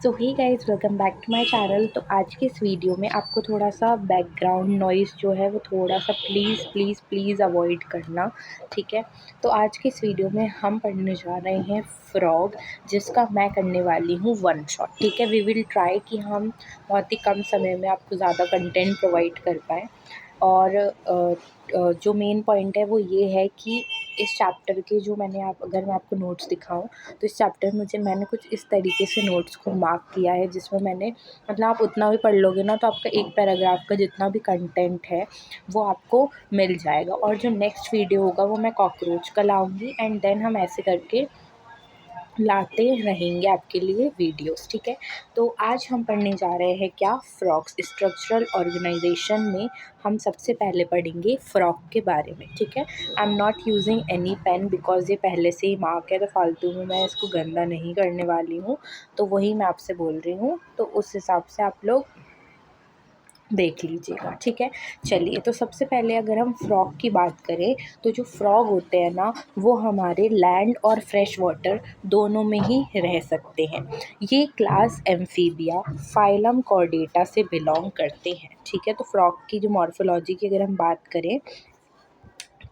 So hey guys, welcome back to my channel. तो आज के इस वीडियो में आपको थोड़ा सा बैकग्राउंड नॉइज़ जो है वो थोड़ा सा प्लीज़ प्लीज़ प्लीज़ अवॉइड करना, ठीक है। तो आज के इस वीडियो में हम पढ़ने जा रहे हैं फ्रॉग, जिसका मैं करने वाली हूँ वन शॉट, ठीक है। वी विल ट्राई कि हम बहुत ही कम समय में आपको ज़्यादा कंटेंट प्रोवाइड कर पाएँ। और जो मेन पॉइंट है वो ये है कि इस चैप्टर के जो अगर मैं आपको नोट्स दिखाऊं, तो इस चैप्टर में मैंने कुछ इस तरीके से नोट्स को मार्क किया है, जिसमें मैंने मतलब आप उतना भी पढ़ लोगे ना तो आपका एक पैराग्राफ का जितना भी कंटेंट है वो आपको मिल जाएगा। और जो नेक्स्ट वीडियो होगा वो मैं कॉकरोच का लाऊंगी, एंड देन हम ऐसे करके लाते रहेंगे आपके लिए वीडियोस, ठीक है। तो आज हम पढ़ने जा रहे हैं क्या, फ्रॉग्स। स्ट्रक्चरल ऑर्गेनाइजेशन में हम सबसे पहले पढ़ेंगे फ्रॉग के बारे में, ठीक है। I am not using any pain because ये पहले से ही मार्क है, तो फालतू में मैं इसको गंदा नहीं करने वाली हूँ। तो वही मैं आपसे बोल रही हूँ, तो उस हिसाब से आप लोग देख लीजिएगा, ठीक है। चलिए, तो सबसे पहले अगर हम फ्रॉग की बात करें, तो जो फ्रॉग होते हैं ना वो हमारे लैंड और फ्रेश वाटर दोनों में ही रह सकते हैं। ये क्लास एम्फीबिया फाइलम कॉर्डेटा से बिलोंग करते हैं, ठीक है। तो फ्रॉग की जो मॉर्फोलॉजी की अगर हम बात करें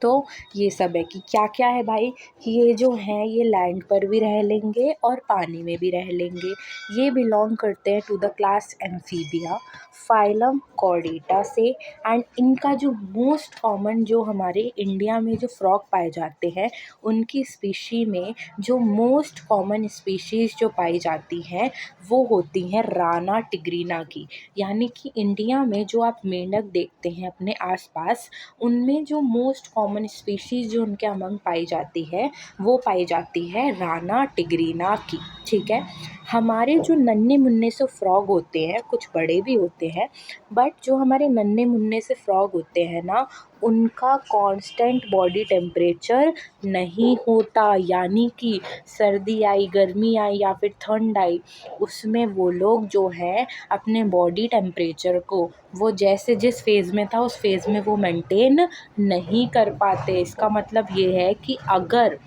तो ये सब है कि क्या क्या है भाई, कि ये जो हैं ये लैंड पर भी रह लेंगे और पानी में भी रह लेंगे। ये बिलोंग करते हैं to the class amphibia phylum chordata से। एंड इनका जो मोस्ट कॉमन जो हमारे इंडिया में जो फ्रॉग पाए जाते हैं, उनकी स्पीशी में जो मोस्ट कॉमन स्पीशीज़ जो पाई जाती हैं वो होती हैं राना टिग्रीना की। यानी कि इंडिया में जो आप मेंढक देखते हैं अपने आसपास, उनमें जो मोस्ट कॉमन स्पीशीज़ जो उनके अमंग पाई जाती है वो पाई जाती है राना टिग्रीना की, ठीक है। हमारे जो नन्हे मुन्ने से फ्रॉग होते हैं, कुछ बड़े भी होते हैं, बट जो हमारे नन्हे मुन्ने से फ्रॉग होते हैं ना, उनका कांस्टेंट बॉडी टेम्परेचर नहीं होता। यानी कि सर्दी आई, गर्मी आई या फिर ठंड आई, उसमें वो लोग जो है अपने बॉडी टेम्परेचर को वो जैसे जिस फेज़ में था उस फेज़ में वो मेंटेन नहीं कर पाते। इसका मतलब ये है कि अगर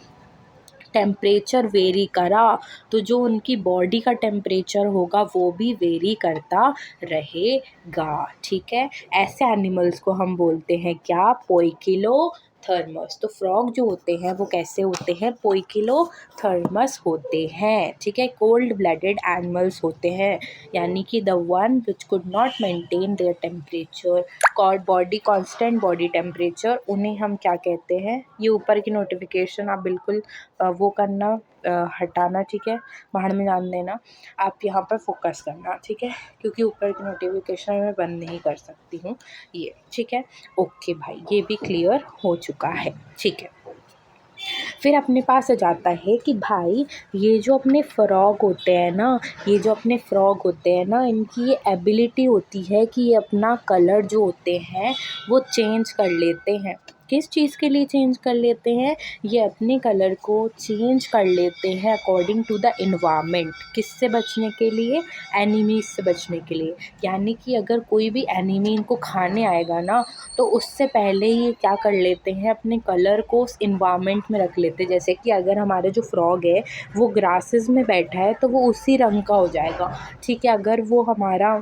टेम्परेचर वेरी करा तो जो उनकी बॉडी का टेम्परेचर होगा वो भी वेरी करता रहेगा, ठीक है। ऐसे एनिमल्स को हम बोलते हैं क्या, पोइकिलोथर्मस। तो फ्रॉग जो होते हैं वो कैसे होते हैं, पोइकिलोथर्मस होते हैं, ठीक है। कोल्ड ब्लडेड एनिमल्स होते हैं, यानी कि the one which could not maintain their temperature, body constant body temperature, उन्हें हम क्या कहते हैं। ये ऊपर की नोटिफिकेशन आप बिल्कुल वो करना, हटाना, ठीक है, बाहर में जान देना। आप यहाँ पर फोकस करना, ठीक है, क्योंकि ऊपर की नोटिफिकेशन मैं बंद नहीं कर सकती हूँ ये, ठीक है। ओके भाई, ये भी क्लियर हो चुका है, ठीक है। फिर अपने पास आ जाता है कि भाई ये जो अपने फ्रॉग होते हैं ना, इनकी ये एबिलिटी होती है कि ये अपना कलर जो होते हैं वो चेंज कर लेते हैं। किस चीज़ के लिए चेंज कर लेते हैं, ये अपने कलर को चेंज कर लेते हैं अकॉर्डिंग टू द इन्वायरमेंट। किससे बचने के लिए, एनिमीज से बचने के लिए। यानी कि अगर कोई भी एनिमी इनको खाने आएगा ना, तो उससे पहले ही क्या कर लेते हैं, अपने कलर को उस इन्वायरमेंट में रख लेते हैं। जैसे कि अगर हमारे जो फ्रॉग है वो ग्रासेस में बैठा है तो वो उसी रंग का हो जाएगा, ठीक है। अगर वो हमारा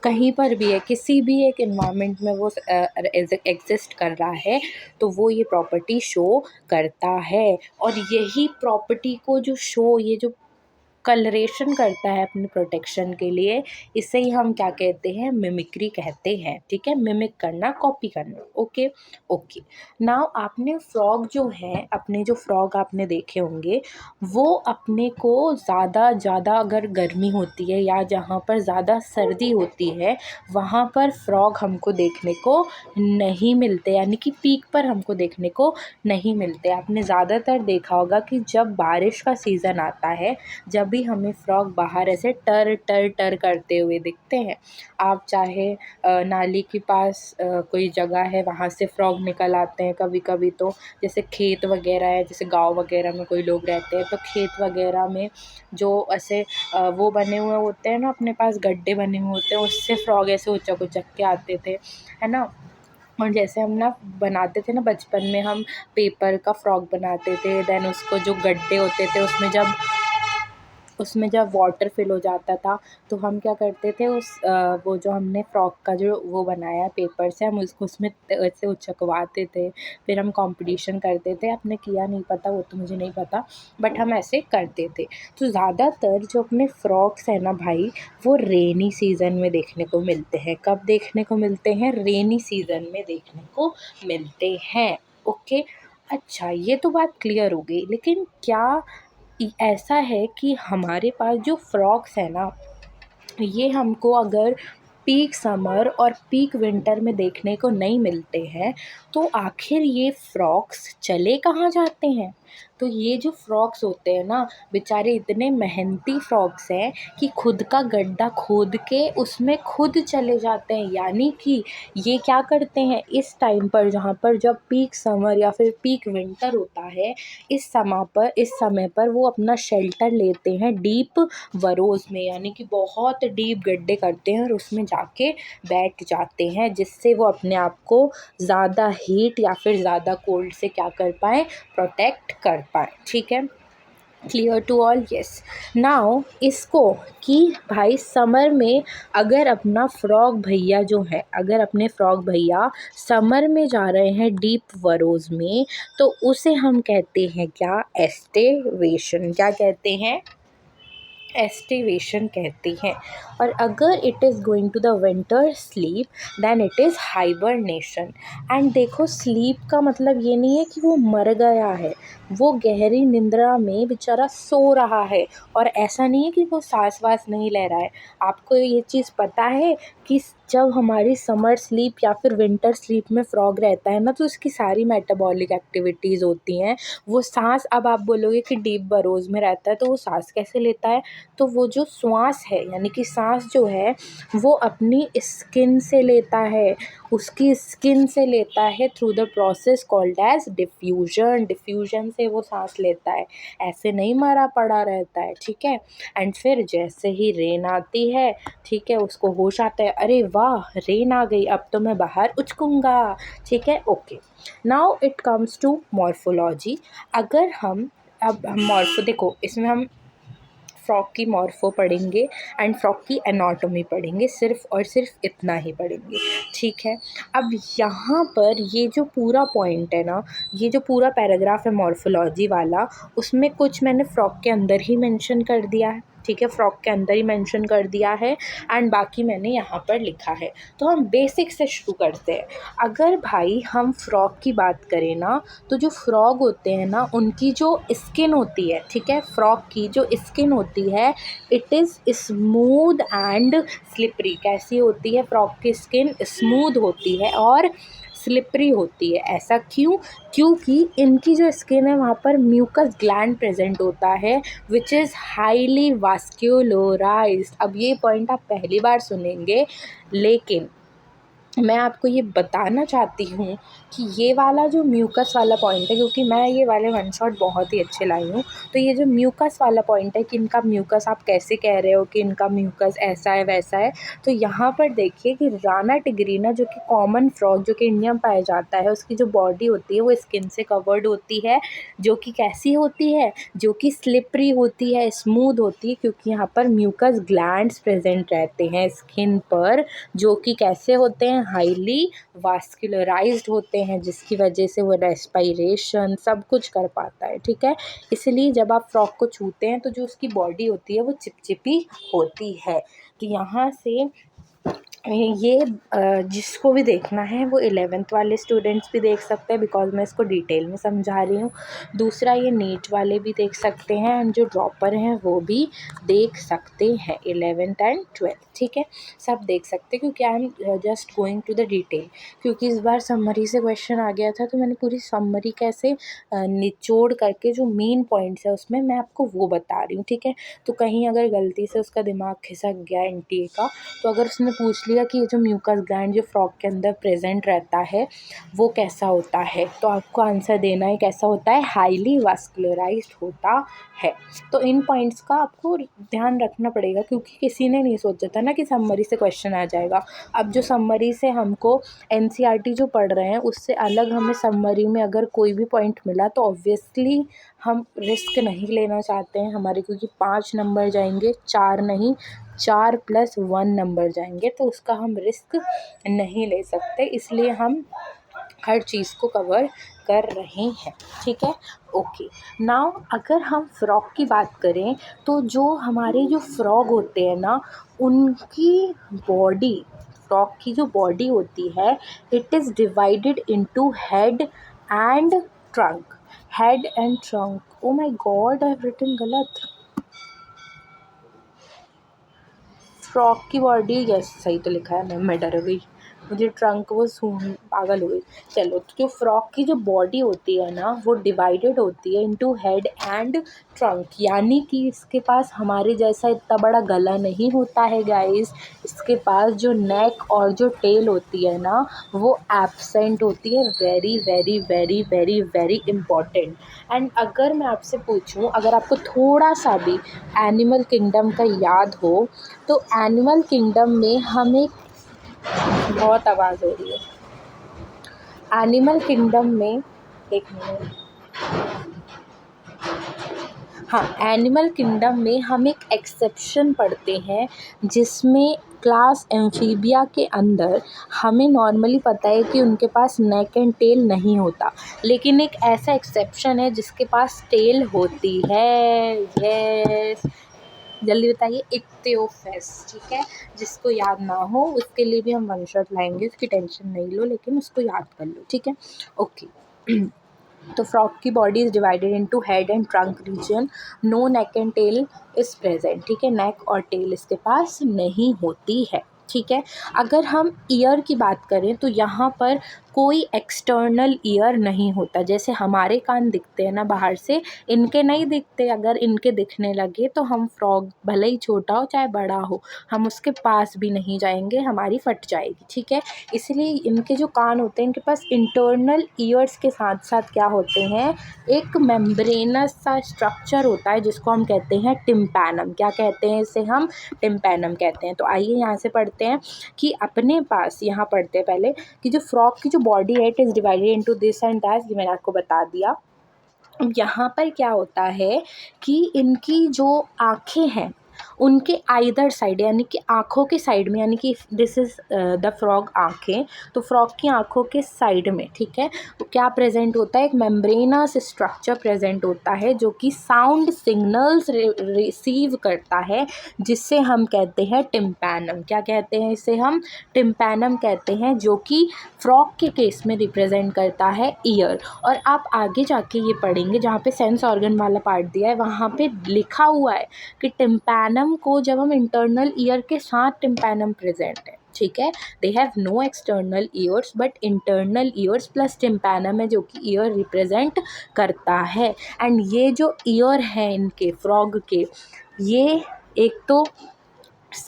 कहीं पर भी है, किसी भी एक इन्वायरमेंट में वो एग्जिस्ट कर रहा है, तो वो ये प्रॉपर्टी शो करता है। और यही प्रॉपर्टी को जो शो, ये जो कलरेशन करता है अपने प्रोटेक्शन के लिए, इसे ही हम क्या कहते हैं, मिमिक्री कहते हैं, ठीक है। मिमिक करना, कॉपी करना, ओके ओके। नाउ आपने फ्रॉग जो है, अपने जो फ्रॉग आपने देखे होंगे, वो अपने को ज़्यादा अगर गर्मी होती है या जहाँ पर ज़्यादा सर्दी होती है वहाँ पर फ्रॉग हमको देखने को नहीं मिलते, यानी कि पीक पर हमको देखने को नहीं मिलते। आपने ज़्यादातर देखा होगा कि जब बारिश का सीज़न आता है, जब भी हमें फ्रॉग बाहर ऐसे टर टर टर करते हुए दिखते हैं। आप चाहे नाली के पास कोई जगह है वहाँ से फ्रॉग निकल आते हैं कभी कभी। तो जैसे खेत वगैरह है, जैसे गांव वगैरह में कोई लोग रहते हैं, तो खेत वगैरह में जो ऐसे वो बने हुए होते हैं ना, अपने पास गड्ढे बने हुए होते हैं, उससे फ्रॉग ऐसे उचक उचक के आते थे, है ना। और जैसे हम ना बनाते थे ना बचपन में, हम पेपर का फ्रॉक बनाते थे, देन उसको जो गड्ढे होते थे उसमें जब उसमें जब वाटर फिल हो जाता था तो हम क्या करते थे, वो जो हमने फ्रॉक का जो वो बनाया पेपर से, हम उसको उसमें ऐसे उचकवाते थे, फिर हम कंपटीशन करते थे। आपने किया नहीं पता, वो तो मुझे नहीं पता, बट हम ऐसे करते थे। तो ज़्यादातर जो अपने फ्रॉक्स हैं ना भाई, वो रेनी सीज़न में देखने को मिलते हैं। कब देखने को मिलते हैं? रेनी सीज़न में देखने को मिलते हैं। ओके, अच्छा ये तो बात क्लियर हो गई, लेकिन क्या ऐसा है कि हमारे पास जो फ्रॉक्स है ना, ये हमको अगर पीक समर और पीक विंटर में देखने को नहीं मिलते हैं, तो आखिर ये फ्रॉक्स चले कहाँ जाते हैं? तो ये जो फ्रॉक्स होते हैं ना, बेचारे इतने मेहनती फ्रॉक्स हैं कि खुद का गड्ढा खोद के उसमें खुद चले जाते हैं। यानी कि ये क्या करते हैं, इस टाइम पर जहाँ पर जब पीक समर या फिर पीक विंटर होता है, इस समय पर वो अपना शेल्टर लेते हैं डीप बरोज़ में, यानी कि बहुत डीप गड्ढे करते हैं और उसमें जाके बैठ जाते हैं, जिससे वो अपने आप को ज़्यादा हीट या फिर ज़्यादा कोल्ड से क्या कर पाएँ, प्रोटेक्ट कर पाएँ। ठीक है, clear to all? Yes. Now इसको कि भाई समर में अगर अपने फ्रॉक भैया समर में जा रहे हैं डीप बरोज़ में, तो उसे हम कहते हैं क्या? एस्टिवेशन। क्या कहते हैं? एस्टिवेशन कहते हैं। और अगर it is going to the winter sleep, then it is hibernation. And देखो, स्लीप का मतलब ये नहीं है कि वो मर गया है, वो गहरी निंद्रा में बेचारा सो रहा है। और ऐसा नहीं है कि वो सांस वास नहीं ले रहा है। आपको ये चीज़ पता है कि जब हमारी समर स्लीप या फिर विंटर स्लीप में फ्रॉग रहता है ना, तो उसकी सारी मेटाबॉलिक एक्टिविटीज़ होती हैं। वो सांस, अब आप बोलोगे कि डीप बरोज़ में रहता है तो वो सांस कैसे लेता है? तो वो जो श्वास है, यानी कि सांस जो है, वो अपनी स्किन से लेता है, उसकी स्किन से लेता है through the process called as diffusion. Diffusion से वो सांस लेता है, ऐसे नहीं मरा पड़ा रहता है। ठीक है, एंड फिर जैसे ही रेन आती है, ठीक है, उसको होश आता है, अरे वाह रेन आ गई, अब तो मैं बाहर उचकूँगा। ठीक है, okay. Now it comes to morphology. अगर हम अब हम मॉर्फो देखो, इसमें हम फ्रॉक की मॉर्फो पढ़ेंगे एंड फ्रॉक की एनाटॉमी पढ़ेंगे, सिर्फ़ और सिर्फ इतना ही पढ़ेंगे। ठीक है, अब यहाँ पर ये जो पूरा पॉइंट है ना, ये जो पूरा पैराग्राफ है मॉर्फोलॉजी वाला, उसमें कुछ मैंने फ्रॉक के अंदर ही मेंशन कर दिया है। ठीक है, फ्रॉक के अंदर ही मेंशन कर दिया है एंड बाकी मैंने यहाँ पर लिखा है। तो हम बेसिक से शुरू करते हैं। अगर भाई हम फ्रॉक की बात करें ना, तो जो फ्रॉग होते हैं ना, उनकी जो स्किन होती है, ठीक है, फ्रॉग की जो स्किन होती है, it is smooth and slippery. कैसी होती है फ्रॉग की स्किन? स्मूथ होती है और स्लिपरी होती है। ऐसा क्यों? क्योंकि इनकी जो स्किन है वहाँ पर म्यूकस ग्लैंड प्रेजेंट होता है, विच इज़ हाईली वास्क्युलराइज्ड। अब ये पॉइंट आप पहली बार सुनेंगे, लेकिन मैं आपको ये बताना चाहती हूँ कि ये वाला जो म्यूकस वाला पॉइंट है, क्योंकि मैं ये वाले वन शॉट बहुत ही अच्छे लाई हूँ, तो ये जो म्यूकस वाला पॉइंट है कि इनका म्यूकस, आप कैसे कह रहे हो कि इनका म्यूकस ऐसा है वैसा है, तो यहाँ पर देखिए कि राना टिग्रीना जो कि कॉमन फ्रॉग जो कि इंडिया में पाया जाता है, उसकी जो बॉडी होती है वो स्किन से कवर्ड होती है, जो कि कैसी होती है? जो कि स्लिपरी होती है, स्मूथ होती है, क्योंकि यहाँ पर म्यूकस ग्लैंड्स प्रेजेंट रहते हैं स्किन पर, जो कि कैसे होते हैं? हाईली वास्कुलराइज्ड होते हैं, जिसकी वजह से वो रेस्पिरेशन सब कुछ कर पाता है। ठीक है, इसलिए जब आप फ्रॉक को छूते हैं तो जो उसकी बॉडी होती है वो चिपचिपी होती है। तो यहाँ से ये जिसको भी देखना है वो 11th वाले स्टूडेंट्स भी देख सकते हैं, बिकॉज मैं इसको डिटेल में समझा रही हूँ। दूसरा, ये नीट वाले भी देख सकते हैं एंड जो ड्रॉपर हैं वो भी देख सकते हैं, 11th एंड 12th। ठीक है, सब देख सकते हैं, क्योंकि I am just going to the detail. क्योंकि इस बार समरी से क्वेश्चन आ गया था, तो मैंने पूरी समरी कैसे निचोड़ करके जो मेन पॉइंट्स है उसमें मैं आपको वो बता रही हूँ। ठीक है, तो कहीं अगर गलती से उसका दिमाग खिसक गया NTA का, तो अगर उसने पूछ लिया बोलिएगा कि ये जो म्यूकस ग्लैंड जो फ्रॉग के अंदर प्रेजेंट रहता है वो कैसा होता है, तो आपको आंसर देना है कैसा होता है, हाईली वास्कुलराइज्ड होता है। तो इन पॉइंट्स का आपको ध्यान रखना पड़ेगा, क्योंकि किसी ने नहीं सोचा था ना कि समरी से क्वेश्चन आ जाएगा। अब जो समरी से हमको एनसीईआरटी जो पढ़ रहे हैं उससे अलग हमें समरी में अगर कोई भी पॉइंट मिला तो ऑब्वियसली हम रिस्क नहीं लेना चाहते हैं हमारे, क्योंकि 5 नंबर जाएंगे, 4 नहीं 4 + 1 नंबर जाएंगे, तो उसका हम रिस्क नहीं ले सकते, इसलिए हम हर चीज़ को कवर कर रहे हैं। ठीक है, ओके। नाउ अगर हम फ्रॉग की बात करें तो जो हमारे जो फ्रॉग होते हैं ना, उनकी बॉडी, फ्रॉग की जो बॉडी होती है, it is divided into head and trunk. Head and trunk, oh my god I have written गलत। फ्रॉग की बॉडी, यस सही तो लिखा है, मैं डर गई, मुझे ट्रंक वो सुन पागल हो गई। चलो, तो जो फ्रॉग की जो बॉडी होती है ना वो डिवाइडेड होती है इनटू हेड एंड ट्रंक, यानी कि इसके पास हमारे जैसा इतना बड़ा गला नहीं होता है गाइस, इसके पास जो नेक और जो टेल होती है ना वो एब्सेंट होती है। Very very very very very important. And अगर मैं आपसे पूछूं, अगर आपको थोड़ा सा भी एनिमल किंगडम का याद हो, तो एनिमल किंगडम में हमें बहुत आवाज़ हो रही है। एनिमल किंगडम में, एक मिनट, हाँ, एनिमल किंगडम में हम एक एक्सेप्शन पढ़ते हैं जिसमें क्लास एम्फीबिया के अंदर हमें नॉर्मली पता है कि उनके पास नेक एंड टेल नहीं होता, लेकिन एक ऐसा एक्सेप्शन है जिसके पास टेल होती है। यस, जल्दी बताइए, इक्तियोफेस। ठीक है, जिसको याद ना हो उसके लिए भी हम वन शॉट लाएंगे, उसकी टेंशन नहीं लो, लेकिन उसको याद कर लो। ठीक है, ओके। तो फ्रॉग की body is divided into head and trunk region, no neck and tail is present. ठीक है, नेक और टेल इसके पास नहीं होती है। ठीक है, अगर हम ईयर की बात करें तो यहाँ पर कोई एक्सटर्नल ईयर नहीं होता, जैसे हमारे कान दिखते हैं ना बाहर से, इनके नहीं दिखते। अगर इनके दिखने लगे तो हम फ्रॉग भले ही छोटा हो चाहे बड़ा हो, हम उसके पास भी नहीं जाएंगे, हमारी फट जाएगी। ठीक है, इसलिए इनके जो कान होते हैं, इनके पास इंटरनल ईयर्स के साथ साथ क्या होते हैं, एक मेम्ब्रेनस सा स्ट्रक्चर होता है जिसको हम कहते हैं टिम्पैनम। क्या कहते हैं इसे हम? टिम्पैनम कहते हैं। तो आइए यहाँ से पढ़ते हैं कि अपने पास, यहाँ पढ़ते हैं पहले कि जो फ्रॉग की जो बॉडी है, it is divided into this and that, ये मैंने आपको बता दिया। अब यहाँ पर क्या होता है कि इनकी जो आँखें हैं उनके आइदर साइड, यानी कि आँखों के साइड में, यानी कि दिस इज़ द फ्रॉग आँखें, तो फ्रॉग की आँखों के साइड में, ठीक है, तो क्या प्रेजेंट होता है, एक मेम्ब्रेनस स्ट्रक्चर प्रेजेंट होता है जो कि साउंड सिग्नल्स रिसीव करता है, जिससे हम कहते हैं टिम्पैनम। क्या कहते हैं इसे हम? टिम्पैनम कहते हैं, जो कि फ्रॉग के केस में रिप्रेजेंट करता है ईयर। और आप आगे जाके ये पढ़ेंगे, जहाँ पे सेंस ऑर्गन वाला पार्ट दिया है वहाँ पे लिखा हुआ है कि टिम्पैनम को जब हम इंटरनल ईयर के साथ टिम्पैनम प्रेजेंट है, ठीक है, they have no external ears but internal ears plus tympanum है जो कि ईयर रिप्रेजेंट करता है। एंड ये जो ईयर है इनके फ्रॉग के, ये एक तो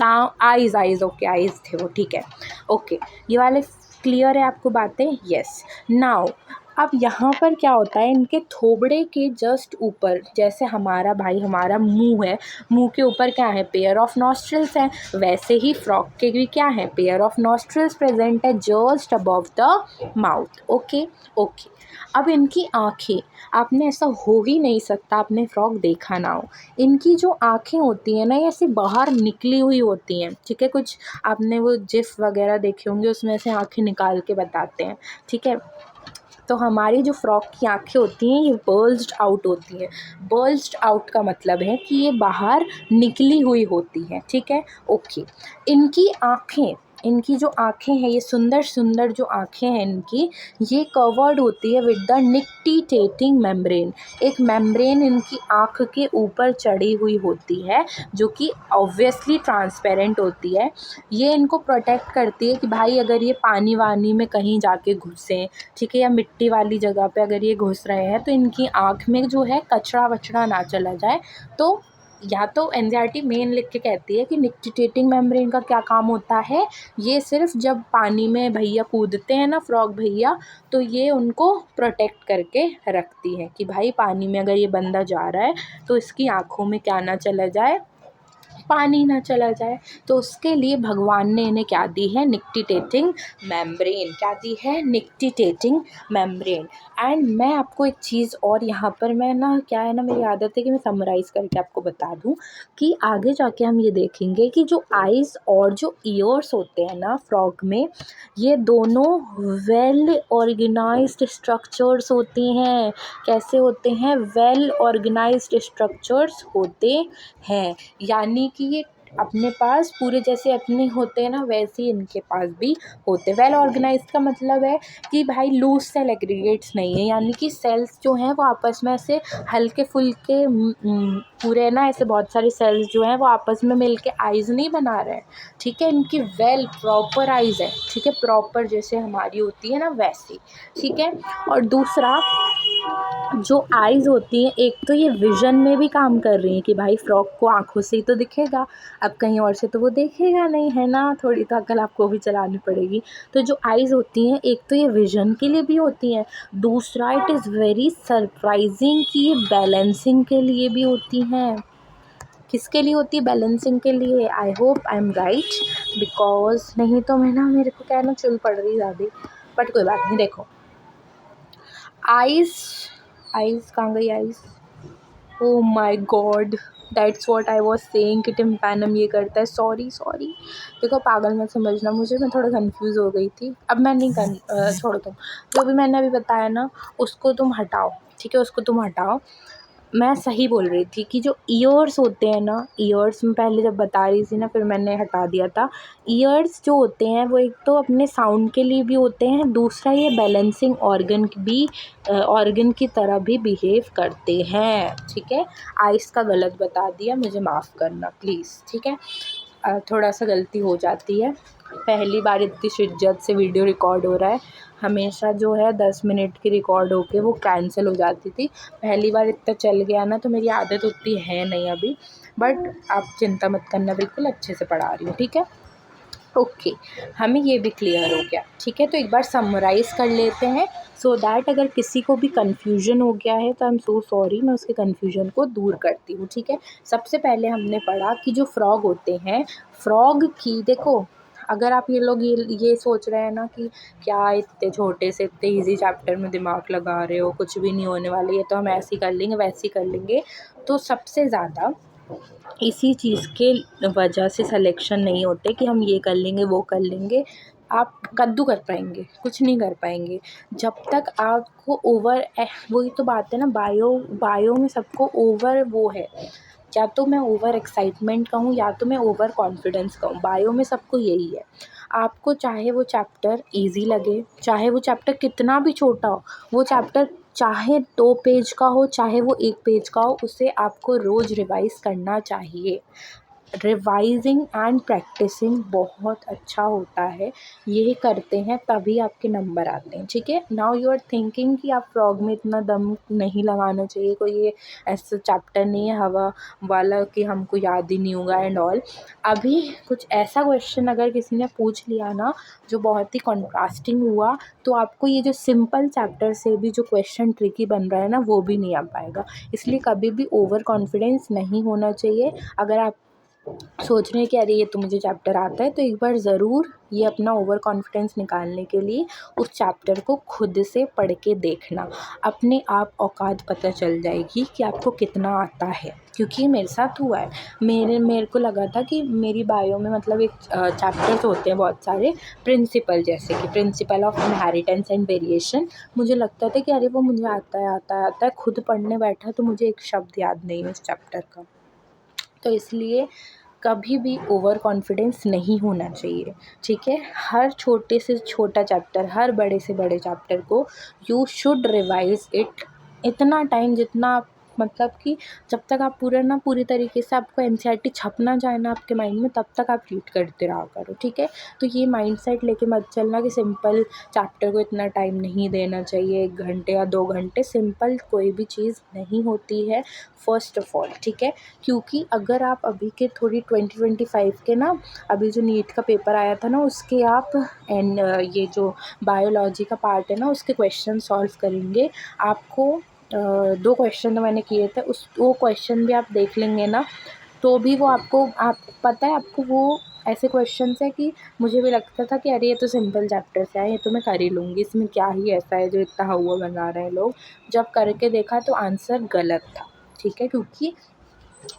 आइज़ ओके, आइज़ थे वो, ठीक है, ओके, ये वाले क्लियर है आपको बातें? यस। नाउ अब यहाँ पर क्या होता है, इनके थोबड़े के जस्ट ऊपर, जैसे हमारा मुंह है, मुंह के ऊपर क्या है, पेयर ऑफ नॉस्ट्रिल्स हैं, वैसे ही फ्रॉग के भी क्या है, पेयर ऑफ नॉस्ट्रिल्स प्रेजेंट है just above the mouth. Okay okay. अब इनकी आँखें, आपने ऐसा हो ही नहीं सकता आपने फ्रॉग देखा ना हो, इनकी जो आँखें होती हैं ना, ये ऐसे बाहर निकली हुई होती हैं। ठीक है, कुछ आपने वो जिफ वगैरह देखे होंगे, उसमें से आँखें निकाल के बताते हैं। ठीक है, तो हमारी जो फ्रॉग की आँखें होती हैं ये बल्ज्ड आउट होती हैं। बल्ज्ड आउट का मतलब है कि ये बाहर निकली हुई होती हैं। ठीक है, ओके। इनकी जो आँखें हैं, ये सुंदर सुंदर जो आँखें हैं इनकी, ये कवर्ड होती है विद द निक्टिटेटिंग मेम्ब्रेन। एक मेम्ब्रेन इनकी आँख के ऊपर चढ़ी हुई होती है जो कि ऑब्वियसली ट्रांसपेरेंट होती है। ये इनको प्रोटेक्ट करती है कि भाई अगर ये पानी वानी में कहीं जाके घुसें, ठीक है, या मिट्टी वाली जगह पे अगर ये घुस रहे हैं तो इनकी आँख में जो है कचरा वचड़ा ना चला जाए, तो या तो एनसीईआरटी मेन लिख के कहती है कि निक्टिटेटिंग मेम्ब्रेन का क्या काम होता है, ये सिर्फ जब पानी में भैया कूदते हैं ना, फ्रॉग भैया, तो ये उनको प्रोटेक्ट करके रखती है कि भाई पानी में अगर ये बंदा जा रहा है तो इसकी आँखों में क्या ना चला जाए, पानी ना चला जाए। तो उसके लिए भगवान ने इन्हें क्या दी है, निक्टिटेटिंग मेम्ब्रेन। क्या दी है, निक्टिटेटिंग मेम्ब्रेन। एंड मैं आपको एक चीज़ और यहाँ पर मैं ना, क्या है ना, मेरी आदत है कि मैं समराइज़ करके आपको बता दूँ कि आगे जाके हम ये देखेंगे कि जो आइज़ और जो ईयर्स होते हैं ना फ्रॉग में, ये दोनों वेल ऑर्गेनाइज्ड स्ट्रक्चर्स होते हैं। कैसे होते हैं, वेल ऑर्गेनाइज्ड स्ट्रक्चर्स होते हैं। यानी कि ये अपने पास पूरे जैसे अपने होते हैं ना, वैसे ही इनके पास भी होते हैं। वेल ऑर्गेनाइज्ड का मतलब है कि भाई लूज सेल एग्रीगेट्स नहीं है, यानी कि सेल्स जो हैं वो आपस में ऐसे हल्के फुल्के पूरे ना, ऐसे बहुत सारे सेल्स जो हैं वो आपस में मिल के आइज़ नहीं बना रहे हैं, ठीक है। इनकी वेल प्रॉपर आइज़ है, ठीक है, प्रॉपर जैसे हमारी होती है ना वैसी, ठीक है। और दूसरा जो आइज़ होती हैं, एक तो ये विज़न में भी काम कर रही हैं कि भाई फ्रॉग को आँखों से ही तो दिखेगा, अब कहीं और से तो वो देखेगा नहीं, है ना, थोड़ी तो अक्ल आपको भी चलानी पड़ेगी। तो जो आइज़ होती हैं, एक तो ये विज़न के लिए भी होती हैं, दूसरा इट इज़ वेरी सरप्राइजिंग कि ये बैलेंसिंग के लिए भी होती हैं। किसके लिए होती है, बैलेंसिंग के लिए। I hope I am right, because नहीं तो मैं ना, मेरे को क्या है ना, चुल पड़ रही ज़्यादा, बट कोई बात नहीं। देखो आइज़, आइज़ कहाँ गई eyes, oh my god, that's what I was saying कि टिम्पैनम ये करता है। सॉरी देखो पागल मत समझना मुझे, मैं थोड़ा कंफ्यूज हो गई थी। अब मैं नहीं छोड़ो तुम, जो भी मैंने अभी बताया ना उसको तुम हटाओ, ठीक है, उसको तुम हटाओ। मैं सही बोल रही थी कि जो ईयर्स होते हैं ना, ईयर्स में पहले जब बता रही थी ना, फिर मैंने हटा दिया था। ईयर्स जो होते हैं वो एक तो अपने साउंड के लिए भी होते हैं, दूसरा ये बैलेंसिंग ऑर्गन भी ऑर्गन की तरह भी बिहेव करते हैं, ठीक है। आइस का गलत बता दिया, मुझे माफ़ करना प्लीज़, ठीक है। थोड़ा सा गलती हो जाती है, पहली बार इतनी शिद्दत से वीडियो रिकॉर्ड हो रहा है, हमेशा जो है 10 मिनट की रिकॉर्ड होके वो कैंसिल हो जाती थी। पहली बार इतना चल गया ना, तो मेरी आदत उतनी है नहीं अभी, बट आप चिंता मत करना, बिल्कुल अच्छे से पढ़ा रही हूँ, ठीक है। ओके, हमें ये भी क्लियर हो गया, ठीक है। तो एक बार समराइज़ कर लेते हैं सो दैट अगर किसी को भी कन्फ्यूजन हो गया है तो आई एम सो सॉरी, मैं उसके कन्फ्यूजन को दूर करती हूँ, ठीक है। सबसे पहले हमने पढ़ा कि जो फ्रॉग होते हैं, फ्रॉग की देखो, अगर आप ये लोग ये सोच रहे हैं ना कि क्या इतने छोटे से इतने ईजी चैप्टर में दिमाग लगा रहे हो, कुछ भी नहीं होने वाले, ये तो हम ऐसे ही कर लेंगे वैसे ही कर लेंगे, तो सबसे ज़्यादा इसी चीज़ के वजह से सिलेक्शन नहीं होते कि हम ये कर लेंगे वो कर लेंगे। आप कद्दू कर पाएंगे, कुछ नहीं कर पाएंगे जब तक आपको वही तो बात है ना, बायो में सबको ओवर वो है, या तो मैं ओवर एक्साइटमेंट कहूँ या तो मैं ओवर कॉन्फिडेंस कहूँ, बायो में सबको यही है। आपको चाहे वो चैप्टर इजी लगे, चाहे वो चैप्टर कितना भी छोटा हो, वो चैप्टर चाहे 2 पेज का हो, चाहे वो 1 पेज का हो, उसे आपको रोज़ रिवाइज़ करना चाहिए। रिवाइजिंग एंड प्रैक्टिसिंग बहुत अच्छा होता है, ये करते हैं तभी आपके नंबर आते हैं, ठीक है। नाउ यू आर थिंकिंग कि आप फ्रॉग में इतना दम नहीं लगाना चाहिए, कोई ये ऐसा चैप्टर नहीं है हवा वाला कि हमको याद ही नहीं होगा एंड ऑल। अभी कुछ ऐसा क्वेश्चन अगर किसी ने पूछ लिया ना जो बहुत ही कॉन्ट्रास्टिंग हुआ, तो आपको ये जो सिंपल चैप्टर से भी जो क्वेश्चन ट्रिकी बन रहा है ना, वो भी नहीं आ पाएगा। इसलिए कभी भी ओवर कॉन्फिडेंस नहीं होना चाहिए। अगर आप सोच रहे हैं कि अरे ये तो मुझे चैप्टर आता है, तो एक बार ज़रूर ये अपना ओवर कॉन्फिडेंस निकालने के लिए उस चैप्टर को खुद से पढ़ के देखना, अपने आप औकात पता चल जाएगी कि आपको कितना आता है। क्योंकि मेरे साथ हुआ है, मेरे को लगा था कि मेरी बायो में मतलब एक चैप्टर्स होते हैं बहुत सारे, प्रिंसिपल, जैसे कि principle of inheritance and variation, मुझे लगता था कि अरे वो मुझे आता है, खुद पढ़ने बैठा तो मुझे एक शब्द याद नहीं है उस चैप्टर का। तो इसलिए कभी भी ओवर कॉन्फिडेंस नहीं होना चाहिए, ठीक है। हर छोटे से छोटा चैप्टर, हर बड़े से बड़े चैप्टर को यू शुड रिवाइज़ इट इतना टाइम जितना मतलब कि जब तक आप पूरी तरीके से आपको एनसीईआरटी छप ना जाए ना आपके माइंड में, तब तक आप रीड करते रहा करो, ठीक है। तो ये माइंडसेट लेके मत चलना कि सिंपल चैप्टर को इतना टाइम नहीं देना चाहिए, 1 घंटे या 2 घंटे। सिंपल कोई भी चीज़ नहीं होती है फ़र्स्ट ऑफ़ ऑल, ठीक है। क्योंकि अगर आप अभी के थोड़ी 2025 के ना, अभी जो नीट का पेपर आया था ना, उसके आप ये जो बायोलॉजी का पार्ट है ना, उसके क्वेश्चन सॉल्व करेंगे। आपको 2 क्वेश्चन तो मैंने किए थे, वो क्वेश्चन भी आप देख लेंगे ना, तो भी वो आपको पता है आपको वो ऐसे क्वेश्चंस है कि मुझे भी लगता था कि अरे ये तो सिंपल चैप्टर से है, ये तो मैं कर ही लूँगी, इसमें क्या ही ऐसा है जो इतना हुआ बना रहे हैं लोग। जब करके देखा तो आंसर गलत था, ठीक है। क्योंकि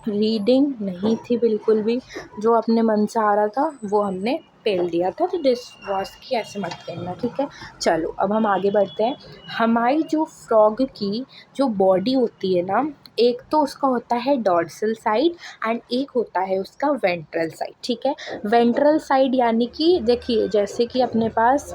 रीडिंग नहीं थी बिल्कुल भी, जो अपने मन से आ रहा था वो हमने पेल दिया था। तो दिस वॉज कि ऐसे मत करना, ठीक है। चलो अब हम आगे बढ़ते हैं। हमारी जो फ्रॉग की जो बॉडी होती है ना, एक तो उसका होता है डॉर्सल साइड एंड एक होता है उसका वेंट्रल साइड, ठीक है। वेंट्रल साइड यानी कि देखिए, जैसे कि अपने पास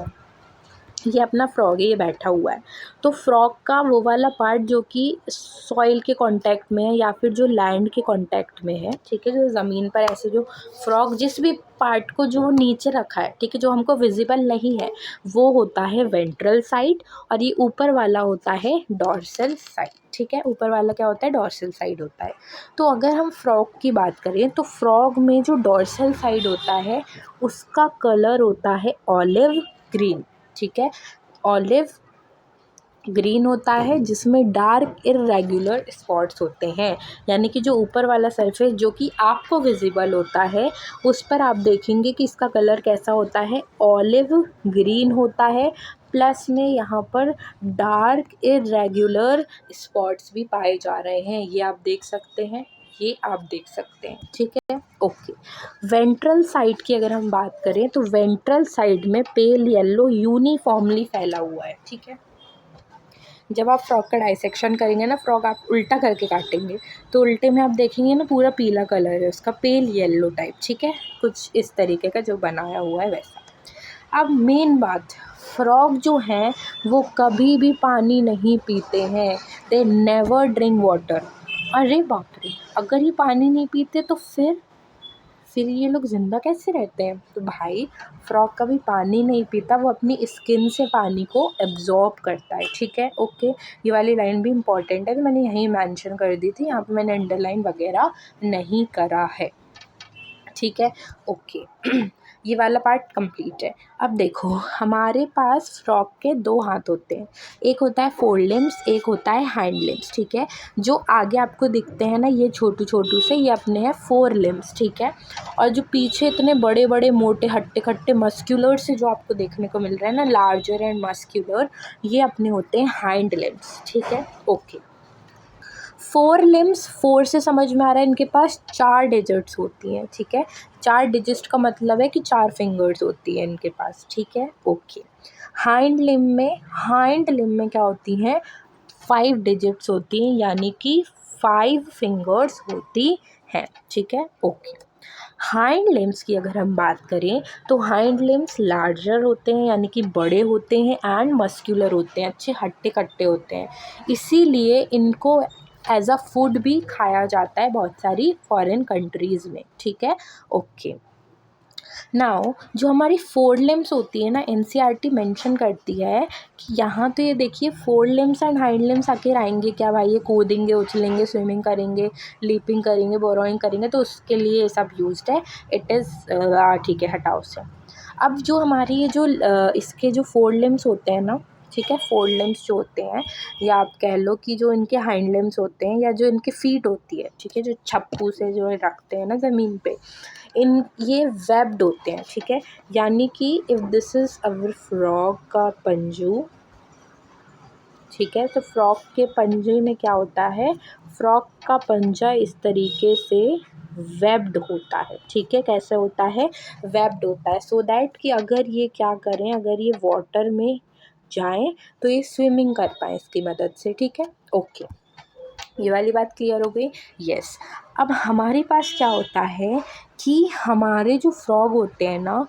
ये अपना फ्रॉग है, ये बैठा हुआ है, तो फ्रॉग का वो वाला पार्ट जो कि सॉइल के कांटेक्ट में है या फिर जो लैंड के कांटेक्ट में है, ठीक है, जो ज़मीन पर ऐसे जो फ्रॉग जिस भी पार्ट को जो नीचे रखा है, ठीक है, जो हमको विजिबल नहीं है, वो होता है वेंट्रल साइड, और ये ऊपर वाला होता है डॉर्सल साइड, ठीक है। ऊपर वाला क्या होता है, डॉर्सल साइड होता है। तो अगर हम फ्रॉग की बात करें तो फ्रॉग में जो डॉर्सल साइड होता है उसका कलर होता है ऑलिव ग्रीन, ठीक है। ऑलिव ग्रीन होता है जिसमें डार्क इर्रेगुलर स्पॉट्स होते हैं, यानी कि जो ऊपर वाला सरफेस जो कि आपको विजिबल होता है उस पर आप देखेंगे कि इसका कलर कैसा होता है, ऑलिव ग्रीन होता है। प्लस में यहाँ पर डार्क इर्रेगुलर स्पॉट्स भी पाए जा रहे हैं, ये आप देख सकते हैं, ये आप देख सकते हैं, ठीक है, ओके। वेंट्रल साइड की अगर हम बात करें तो वेंट्रल साइड में पेल येलो यूनिफॉर्मली फैला हुआ है, ठीक है। जब आप फ्रॉक का डाइसेक्शन करेंगे ना, फ्रॉक आप उल्टा करके काटेंगे तो उल्टे में आप देखेंगे ना पूरा पीला कलर है उसका, पेल येलो टाइप, ठीक है, कुछ इस तरीके का जो बनाया हुआ है वैसा। अब मेन बात, फ्रॉग जो हैं वो कभी भी पानी नहीं पीते हैं, दे नेवर ड्रिंक वाटर। अरे बाप रे, अगर ये पानी नहीं पीते तो फिर ये लोग ज़िंदा कैसे रहते हैं? तो भाई फ्रॉग कभी पानी नहीं पीता, वो अपनी स्किन से पानी को एब्ज़ॉर्ब करता है, ठीक है, ओके। ये वाली लाइन भी इम्पॉर्टेंट है, तो मैंने यहीं मेंशन कर दी थी, यहाँ पे मैंने अंडरलाइन वगैरह नहीं करा है, ठीक है, ओके। ये वाला पार्ट कंप्लीट है। अब देखो, हमारे पास फ्रॉग के 2 हाथ होते हैं, एक होता है फोर लिम्स, एक होता है हैंड लिम्स, ठीक है। जो आगे आपको दिखते हैं ना ये छोटू छोटू से, ये अपने हैं 4 लिम्स, ठीक है। और जो पीछे इतने बड़े बड़े मोटे हट्टे कट्टे मस्क्यूलर से जो आपको देखने को मिल रहा है ना, लार्जर एंड मस्क्यूलर, ये अपने होते हैं हैंड लिम्स, ठीक है, ओके। 4 लिम्स, 4 से समझ में आ रहा है इनके पास 4 डिजिट्स होती हैं, ठीक है। 4 डिजिट का मतलब है कि 4 फिंगर्स होती है इनके पास, ठीक है, ओके। हाइंड लिम में क्या होती हैं, 5 डिजिट्स होती हैं, यानी कि 5 फिंगर्स होती हैं, ठीक है, ओके। हाइंड लिम्स की अगर हम बात करें तो हाइंड लिम्स लार्जर होते हैं, यानी कि बड़े होते हैं, एंड मस्क्यूलर होते हैं, अच्छे हट्टे कट्टे होते हैं, इसीलिए इनको एज अ फूड भी खाया जाता है बहुत सारी फॉरेन कंट्रीज़ में, ठीक है, ओके। नाउ जो हमारी 4 लिम्स होती है ना, एनसीईआरटी मेंशन करती है कि यहाँ तो ये देखिए 4 लिम्स एंड हाइंड लिम्स आखिर आएंगे क्या भाई, ये कूदेंगे, उछलेंगे, स्विमिंग करेंगे, लीपिंग करेंगे, बोरोइंग करेंगे, तो उसके लिए ये सब यूज्ड है, इट इज़ ठीक है, हटाओ से। अब जो हमारी ये जो इसके जो 4 लिम्स होते हैं ना, ठीक है, 4 लिम्स जो होते हैं, या आप कह लो कि जो इनके हाइंड लिम्स होते हैं या जो इनकी फीट होती है, ठीक है, जो छप्पू से जो रखते हैं ना ज़मीन पे, इन ये वेब्ड होते हैं, ठीक है। यानी कि if this is our frog का पंजू, ठीक है, तो फ्रॉग के पंजे में क्या होता है, फ्रॉग का पंजा इस तरीके से वेब्ड होता है, ठीक है, कैसे होता है, वेब्ड होता है, सो दैट कि अगर ये क्या करें, अगर ये वाटर में जाएं तो ये स्विमिंग कर पाएँ इसकी मदद से, ठीक है, ओके। ये वाली बात क्लियर हो गई, यस। अब हमारे पास क्या होता है कि हमारे जो फ्रॉग होते हैं ना,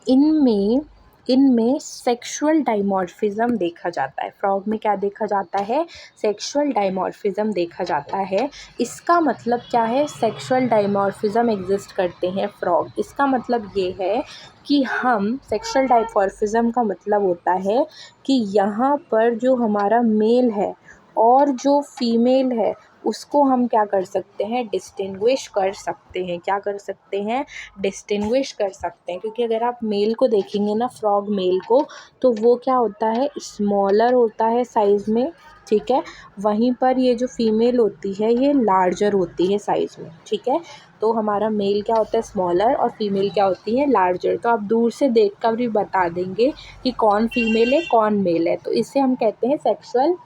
इनमें इनमें सेक्सुअल डाइमॉर्फिज्म देखा जाता है। फ्रॉग में क्या देखा जाता है? सेक्सुअल डाइमॉर्फिज्म देखा जाता है। इसका मतलब क्या है? सेक्सुअल डाइमॉर्फिज्म एग्जिस्ट करते हैं फ्रॉग। इसका मतलब ये है कि हम सेक्सुअल डाइमॉर्फिज्म का मतलब होता है कि यहाँ पर जो हमारा मेल है और जो फीमेल है उसको हम क्या कर सकते हैं? डिस्टिंग्विश कर सकते हैं। क्या कर सकते हैं? डिस्टिंग्विश कर सकते हैं। क्योंकि अगर आप मेल को देखेंगे ना, फ्रॉग मेल को, तो वो क्या होता है? स्मॉलर होता है साइज़ में, ठीक है। वहीं पर ये जो फीमेल होती है ये लार्जर होती है साइज़ में, ठीक है। तो हमारा मेल क्या होता है? स्मॉलर, और फीमेल क्या होती है? लार्जर। तो आप दूर से देख कर भी बता देंगे कि कौन फीमेल है कौन मेल है। तो इसे हम कहते हैं सेक्सुअल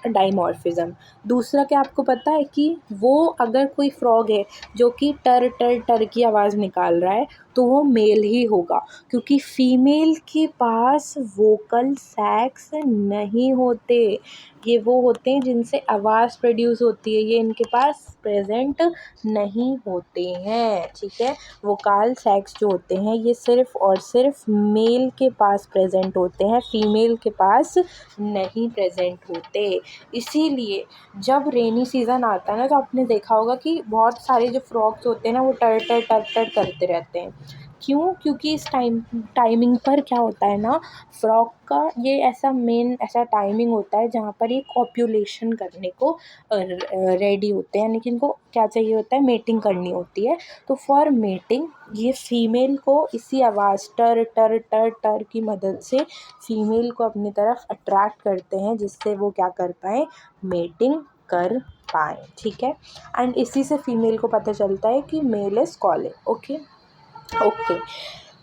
डाइमॉर्फिज्म। दूसरा क्या आपको पता है कि वो अगर कोई फ्रॉग है जो कि टर टर टर की आवाज़ निकाल रहा है तो वो मेल ही होगा, क्योंकि फीमेल के पास वोकल सैक्स नहीं होते। ये वो होते हैं जिनसे आवाज़ प्रोड्यूस होती है, ये इनके पास प्रेजेंट नहीं होते हैं, ठीक है। वोकल सैक्स जो होते हैं ये सिर्फ़ और सिर्फ मेल के पास प्रेजेंट होते हैं, फीमेल के पास नहीं प्रेजेंट होते। इसीलिए जब रेनी सीज़न आता है ना, तो आपने देखा होगा कि बहुत सारे जो फ्रॉग्स होते हैं ना वो टर टर टर टर करते रहते हैं। क्यों? क्योंकि इस टाइमिंग पर क्या होता है ना, फ्रॉग का ये ऐसा टाइमिंग होता है जहाँ पर ये कॉप्यूलेशन करने को रेडी होते हैं, यानी कि इनको क्या चाहिए होता है? मेटिंग करनी होती है। तो फॉर मेटिंग ये फीमेल को इसी आवाज़ टर टर टर टर की मदद से फीमेल को अपनी तरफ अट्रैक्ट करते हैं, जिससे वो क्या कर पाएँ? मेटिंग कर पाएँ, ठीक है। एंड इसी से फीमेल को पता चलता है कि मेल इज़ कॉलिंग। ओके।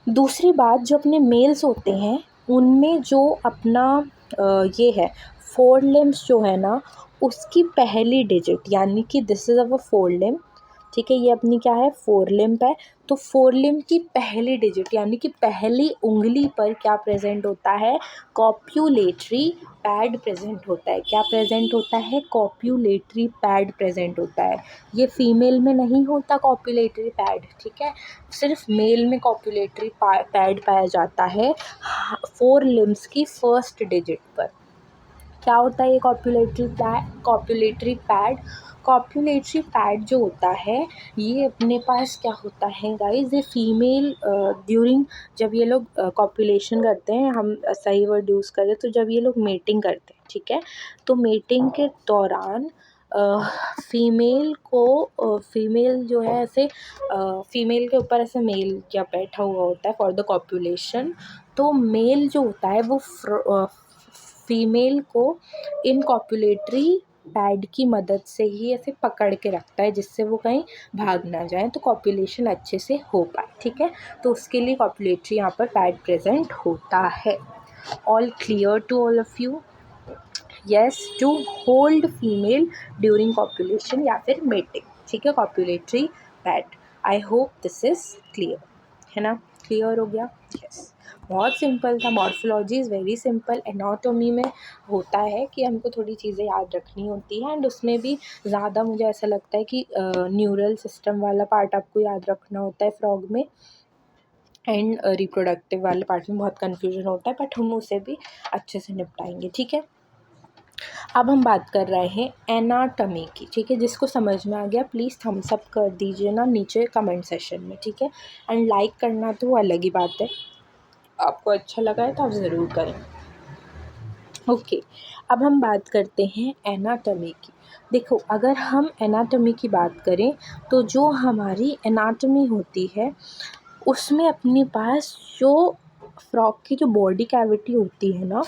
दूसरी बात, जो अपने मेल्स होते हैं उनमें जो अपना ये है फोर लिम्स जो है ना, उसकी पहली डिजिट, यानी कि this is our four limb, ठीक है। ये अपनी क्या है? फोर लिम्ब है। तो फोर लिम्ब की पहली डिजिट यानी कि पहली उंगली पर क्या प्रेजेंट होता है? कॉप्यूलेटरी पैड प्रेजेंट होता है। क्या प्रेजेंट होता है? कॉप्यूलेटरी पैड प्रेजेंट होता है। ये फीमेल में नहीं होता कॉप्यूलेटरी पैड, ठीक है। सिर्फ मेल में कॉप्यूलेटरी पैड पाया जाता है फोर लिम्स की फर्स्ट डिजिट पर। क्या होता है ये कॉप्यूलेटरी पैड जो होता है, ये अपने पास क्या होता है गाइस? ये फीमेल ड्यूरिंग जब ये लोग कॉप्यूलेशन करते हैं, हम सही वर्ड यूज़ करें तो जब ये लोग मेटिंग करते हैं, ठीक है। तो मेटिंग के दौरान फीमेल जो है ऐसे फीमेल के ऊपर ऐसे मेल क्या बैठा हुआ होता है फॉर द कॉप्यूलेशन। तो मेल जो होता है वो फीमेल को इन कॉप्यूलेटरी पैड की मदद से ही ऐसे पकड़ के रखता है, जिससे वो कहीं भाग ना जाए, तो कॉप्यूलेशन अच्छे से हो पाए, ठीक है। तो उसके लिए कॉप्यूलेटरी यहाँ पर पैड प्रेजेंट होता है। All clear to all of you? Yes, to hold female during copulation या फिर मेटिंग, ठीक है। Copulatory pad. I hope this is clear, है ना? क्लियर हो गया? यस। बहुत सिंपल था। Morphology is very simple. Anatomy में होता है कि हमको थोड़ी चीज़ें याद रखनी होती हैं, एंड उसमें भी ज़्यादा मुझे ऐसा लगता है कि न्यूरल सिस्टम वाला पार्ट आपको याद रखना होता है फ्रॉग में, एंड रिप्रोडक्टिव वाले पार्ट में बहुत कन्फ्यूजन होता है, बट हम उसे भी अच्छे से निपटाएंगे, ठीक है। अब हम बात कर रहे हैं एनाटॉमी की, ठीक है। जिसको समझ में आ गया प्लीज़ थम्स अप कर दीजिए ना नीचे कमेंट सेशन में, ठीक है। एंड लाइक करना तो वो अलग ही बात है, आपको अच्छा लगा है तो आप ज़रूर करें। ओके। अब हम बात करते हैं एनाटॉमी की। देखो, अगर हम एनाटॉमी की बात करें तो जो हमारी एनाटॉमी होती है उसमें अपने पास जो फ्रॉग की जो बॉडी कैविटी होती है ना,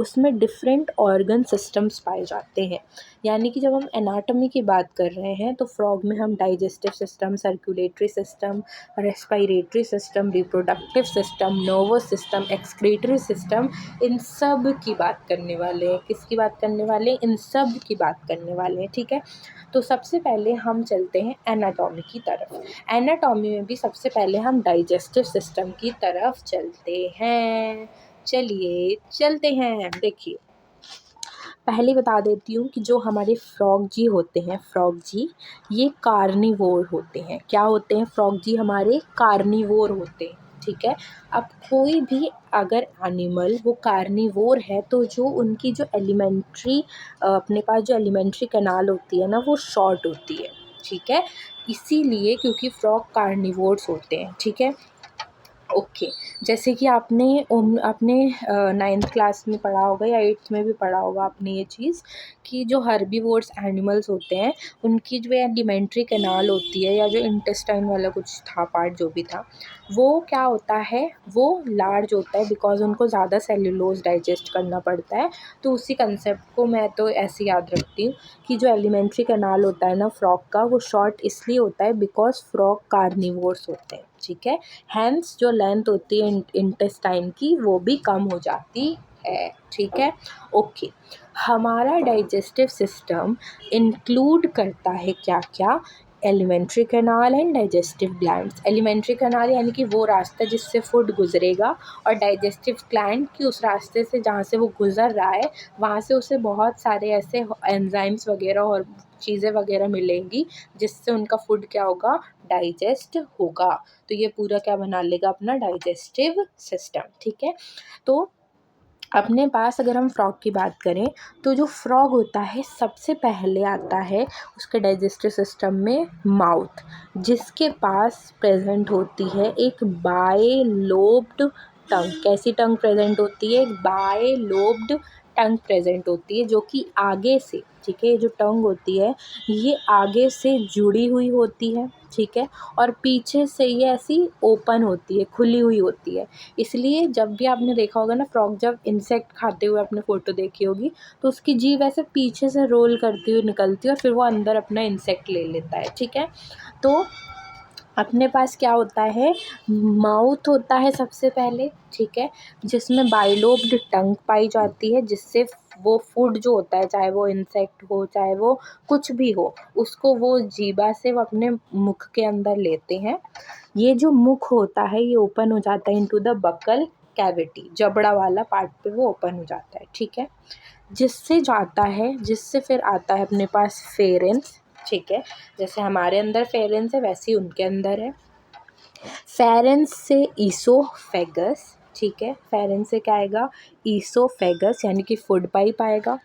उसमें डिफरेंट ऑर्गन सिस्टम्स पाए जाते हैं। यानी कि जब हम एनाटॉमी की बात कर रहे हैं तो फ्रॉग में हम digestive system, circulatory system, respiratory system, reproductive system, nervous system, excretory system, इन सब की बात करने वाले हैं। किसकी बात करने वाले हैं? इन सब की बात करने वाले हैं, ठीक है। तो सबसे पहले हम चलते हैं एनाटॉमी की तरफ। एनाटॉमी में भी सबसे पहले हम डाइजेस्टिव सिस्टम की तरफ चलते हैं। चलिए चलते हैं। देखिए, पहले बता देती हूँ कि जो हमारे फ्रॉग जी होते हैं, फ्रॉग जी ये कार्निवोर होते हैं। क्या होते हैं? फ्रॉग जी हमारे कार्निवोर होते हैं, ठीक है। अब कोई भी अगर एनिमल वो कार्निवोर है तो जो उनकी जो एलिमेंट्री अपने पास जो एलिमेंट्री कैनाल होती है ना वो शॉर्ट होती है, ठीक है। इसीलिए क्योंकि फ्रॉग कार्निवोर्स होते हैं, ठीक है। ओके। जैसे कि आपने 9th क्लास में पढ़ा होगा या 8th में भी पढ़ा होगा आपने ये चीज़ कि जो हर्बीवोर्स एनिमल्स होते हैं उनकी जो एलिमेंट्री कैनाल होती है या जो इंटेस्टाइन वाला कुछ था पार्ट जो भी था वो क्या होता है, वो लार्ज होता है बिकॉज उनको ज़्यादा सेल्यूलोज डाइजेस्ट करना पड़ता है। तो उसी कंसेप्ट को मैं तो ऐसे याद रखती हूँ कि जो एलिमेंट्री कैनाल होता है ना फ्रॉग का वो शॉर्ट इसलिए होता है बिकॉज फ्रॉग कार्निवोर्स होते हैं, ठीक है। हैंस जो लेंथ होती है इंटेस्टाइन की वो भी कम हो जाती है, ठीक है। ओके। हमारा डाइजेस्टिव सिस्टम इंक्लूड करता है क्या क्या, alimentary canal and digestive glands. Alimentary canal यानी कि वो रास्ता जिससे फूड गुजरेगा, और डाइजेस्टिव ग्लैंड कि उस रास्ते से जहाँ से वो गुज़र रहा है वहाँ से उसे बहुत सारे ऐसे एंजाइम्स वगैरह और चीज़ें वगैरह मिलेंगी जिससे उनका फूड क्या होगा, डाइजेस्ट होगा। तो ये पूरा क्या बना लेगा, अपना डाइजेस्टिव सिस्टम, ठीक है। तो अपने पास अगर हम फ्रॉग की बात करें तो जो फ्रॉग होता है सबसे पहले आता है उसके डाइजेस्टिव सिस्टम में माउथ, जिसके पास प्रेजेंट होती है एक बायलोब्ड टंग। कैसी टंग प्रेजेंट होती है, एक बायलोब्ड टंग प्रेजेंट होती है जो कि आगे से, ठीक है, ये जो टंग होती है ये आगे से जुड़ी हुई होती है, ठीक है, और पीछे से ये ऐसी ओपन होती है, खुली हुई होती है। इसलिए जब भी आपने देखा होगा ना फ्रॉग जब इंसेक्ट खाते हुए आपने फ़ोटो देखी होगी तो उसकी जीभ ऐसे पीछे से रोल करती हुई निकलती है और फिर वो अंदर अपना इंसेक्ट ले लेता है, ठीक है। तो अपने पास क्या होता है, माउथ होता है सबसे पहले, ठीक है, जिसमें बाइलोब्ड टंग पाई जाती है जिससे वो फूड जो होता है चाहे वो इंसेक्ट हो चाहे वो कुछ भी हो उसको वो जीभा से वो अपने मुख के अंदर लेते हैं। ये जो मुख होता है ये ओपन हो जाता है इनटू द बकल कैविटी, जबड़ा वाला पार्ट पे वो ओपन हो जाता है, ठीक है। जिससे फिर आता है अपने पास फेरेंस, ठीक है। जैसे हमारे अंदर फेरेंस है वैसे ही उनके अंदर है। फेरेंस से ईसोफेगस, ठीक है, फेरेंस से क्या आएगा, ईसोफेगस यानी कि फूड पाइप आएगा।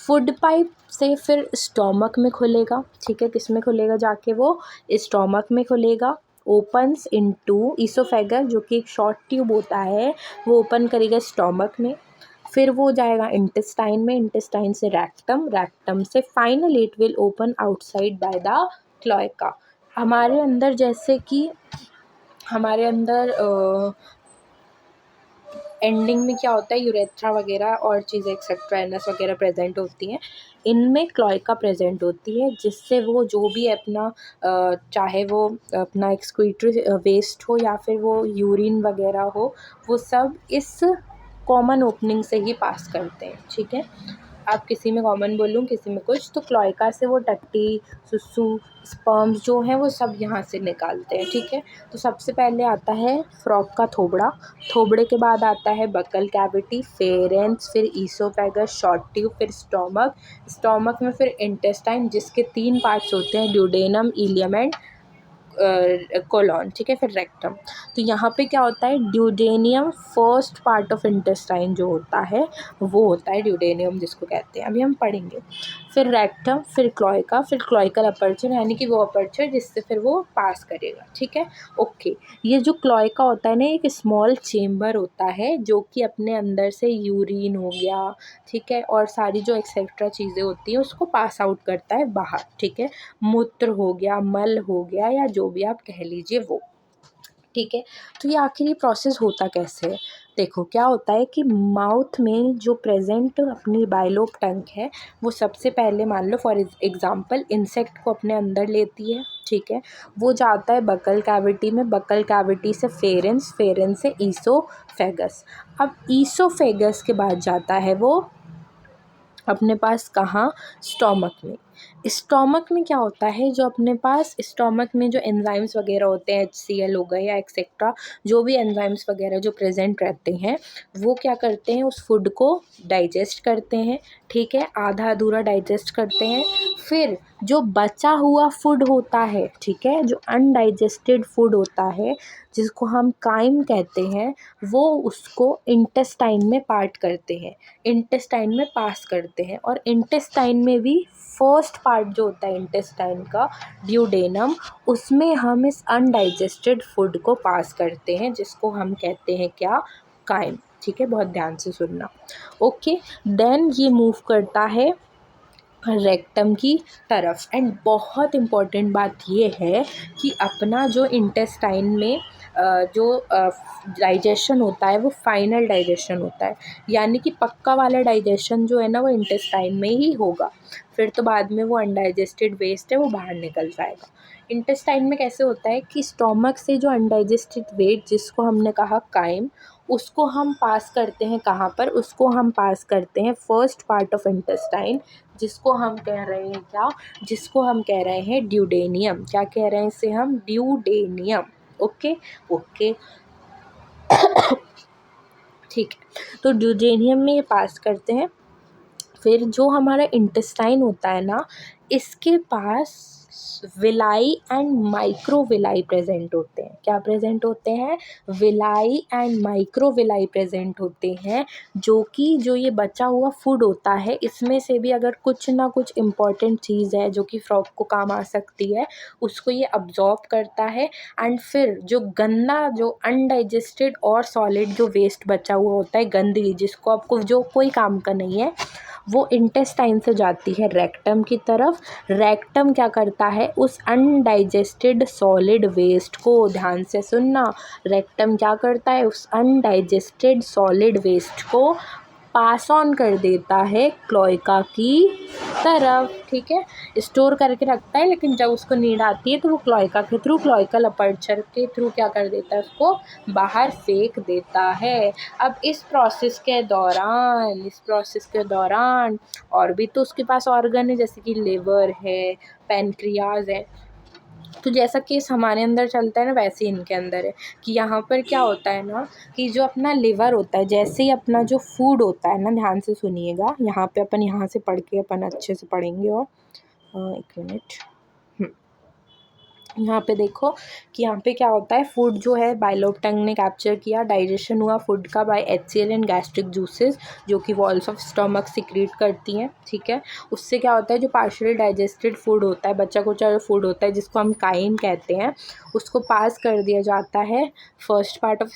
फूड पाइप से फिर स्टोमक में खुलेगा, ठीक है, किस में खुलेगा जाके, वो स्टोमक में खुलेगा। ओपन्स इनटू ईसोफेगस जो कि एक शॉर्ट ट्यूब होता है वो ओपन करेगा स्टोमक में, फिर वो जाएगा इंटेस्टाइन में, इंटेस्टाइन से रैक्टम, रैक्टम से finally it will open outside by the cloaca. हमारे अंदर जैसे कि हमारे अंदर एंडिंग में क्या होता है, यूरेथ्रा वगैरह और चीज़ें एक्सेट्रा एनस वगैरह प्रेजेंट होती हैं, इनमें क्लोएका प्रेजेंट होती है जिससे वो जो भी अपना चाहे वो अपना एक्सक्रीटरी वेस्ट हो या फिर वो यूरिन वगैरह हो वो सब इस कॉमन ओपनिंग से ही पास करते हैं, ठीक है। आप किसी में कॉमन बोलूँ किसी में कुछ, तो क्लोएका से वो टट्टी सुसु स्पर्म्स जो हैं वो सब यहाँ से निकालते हैं, ठीक है। तो सबसे पहले आता है फ्रॉग का थोबड़ा, थोबड़े के बाद आता है बकल कैविटी, फेरेंस, फिर ईसोफेगस, शॉर्ट ट्यूब, फिर स्टोमक, स्टोमक में फिर इंटेस्टाइन जिसके 3 पार्ट्स होते हैं, ड्यूडेनम, इलियम एंड कोलॉन, ठीक है, फिर रेक्टम। तो यहाँ पे क्या होता है, ड्यूडेनियम फर्स्ट पार्ट ऑफ इंटेस्टाइन जो होता है वो होता है ड्यूडेनियम जिसको कहते हैं, अभी हम पढ़ेंगे। फिर रेक्टम, फिर क्लोएका, फिर क्लोइकल अपर्चर यानी कि वो अपर्चर जिससे फिर वो पास करेगा, ठीक है। ओके। ये जो क्लोएका होता है ना एक स्मॉल चेम्बर होता है जो कि अपने अंदर से यूरिन हो गया, ठीक है, और सारी जो एक्सेट्रा चीज़ें होती हैं उसको पास आउट करता है बाहर, ठीक है। मूत्र हो गया, मल हो गया या जो भी आप कह लीजिए वो, ठीक है। तो ये आखिर ये प्रोसेस होता कैसे है, देखो क्या होता है कि माउथ में जो प्रेजेंट अपनी बाइलोब टंग है वो सबसे पहले मान लो फॉर एग्जांपल इंसेक्ट को अपने अंदर लेती है, ठीक है। वो जाता है बकल कैविटी में, बकल कैविटी से फेरेंस, फेरेंस से ईसोफेगस। अब ईसोफेगस के बाद जाता है वो अपने पास कहाँ, स्टोमक में। स्टोमक में क्या होता है, जो अपने पास स्टोमक में जो एंजाइम्स वगैरह होते हैं HCl हो गए या एक्सेट्रा जो भी एंजाइम्स वगैरह जो प्रेजेंट रहते हैं वो क्या करते हैं, उस फूड को डाइजेस्ट करते हैं, ठीक है, आधा अधूरा डाइजेस्ट करते हैं। फिर जो बचा हुआ फूड होता है, ठीक है, जो अनडाइजेस्टेड फूड होता है जिसको हम काइम कहते हैं, वो उसको इंटेस्टाइन में पार्ट करते हैं, इंटेस्टाइन में पास करते हैं। और इंटेस्टाइन में भी फर्स्ट पार्ट जो होता है इंटेस्टाइन का, ड्यूडेनम, उसमें हम इस अनडाइजेस्टेड फूड को पास करते हैं, जिसको हम कहते हैं क्या, काइम। ठीक है, बहुत ध्यान से सुनना। ओके, देन ये मूव करता है रेक्टम की तरफ। एंड बहुत इम्पॉर्टेंट बात ये है कि अपना जो इंटेस्टाइन में जो डाइजेशन होता है वो फाइनल डाइजेशन होता है, यानी कि पक्का वाला डाइजेशन जो है ना वो इंटेस्टाइन में ही होगा। फिर तो बाद में वो अनडाइजेस्टेड वेस्ट है वो बाहर निकल जाएगा। इंटेस्टाइन में कैसे होता है कि स्टोमक से जो अनडाइजेस्टेड वेस्ट, जिसको हमने कहा काइम, उसको हम पास करते हैं कहाँ पर, उसको हम पास करते हैं फर्स्ट पार्ट ऑफ इंटेस्टाइन, जिसको हम कह रहे हैं क्या, जिसको हम कह रहे हैं ड्यूडेनियम। क्या कह रहे हैं इसे हम, ड्यूडेनियम। ओके ओके ठीक है, तो ड्यूडेनियम में ये पास करते हैं। फिर जो हमारा इंटेस्टाइन होता है ना, इसके पास विलाई एंड माइक्रोविलाई प्रेजेंट होते हैं। क्या प्रेजेंट होते हैं, विलाई एंड माइक्रोविलाई प्रेजेंट होते हैं, जो कि जो ये बचा हुआ फूड होता है इसमें से भी अगर कुछ ना कुछ इम्पॉर्टेंट चीज़ है जो कि फ्रॉग को काम आ सकती है, उसको ये अब्जॉर्ब करता है। एंड फिर जो गंदा, जो अनडाइजेस्टेड और सॉलिड जो वेस्ट बचा हुआ होता है, गंदगी जिसको आपको, जो कोई काम का नहीं है, वो इंटेस्टाइन से जाती है रेक्टम की तरफ। रेक्टम क्या करता है, उस अनडाइजेस्टेड सॉलिड वेस्ट को, ध्यान से सुनना, रेक्टम क्या करता है, उस अनडाइजेस्टेड सॉलिड वेस्ट को पास ऑन कर देता है क्लोएका की तरफ। ठीक है, स्टोर करके रखता है, लेकिन जब उसको नीड आती है तो वो क्लोएका के थ्रू, क्लोएकल अपर्चर के थ्रू क्या कर देता है, उसको बाहर फेंक देता है। अब इस प्रोसेस के दौरान और भी तो उसके पास ऑर्गन है, जैसे कि लिवर है, पैनक्रियाज है। तो जैसा केस हमारे अंदर चलता है ना, वैसे ही इनके अंदर है कि यहाँ पर क्या होता है ना, कि जो अपना लिवर होता है, जैसे ही अपना जो फूड होता है ना, ध्यान से सुनिएगा, यहाँ पे अपन यहाँ से पढ़ के अपन अच्छे से पढ़ेंगे। और एक मिनट, यहाँ पे देखो कि यहाँ पे क्या होता है, फूड जो है बाइलोग टंग ने कैप्चर किया, डाइजेशन हुआ फूड का by HCl and gastric juices, जो कि वॉल्स ऑफ स्टमक सिक्रीट करती हैं। ठीक है, उससे क्या होता है, जो पार्शियली डाइजेस्टेड फूड होता है, बच्चा कुचा जो फूड होता है, जिसको हम काइम कहते हैं, उसको पास कर दिया जाता है first part of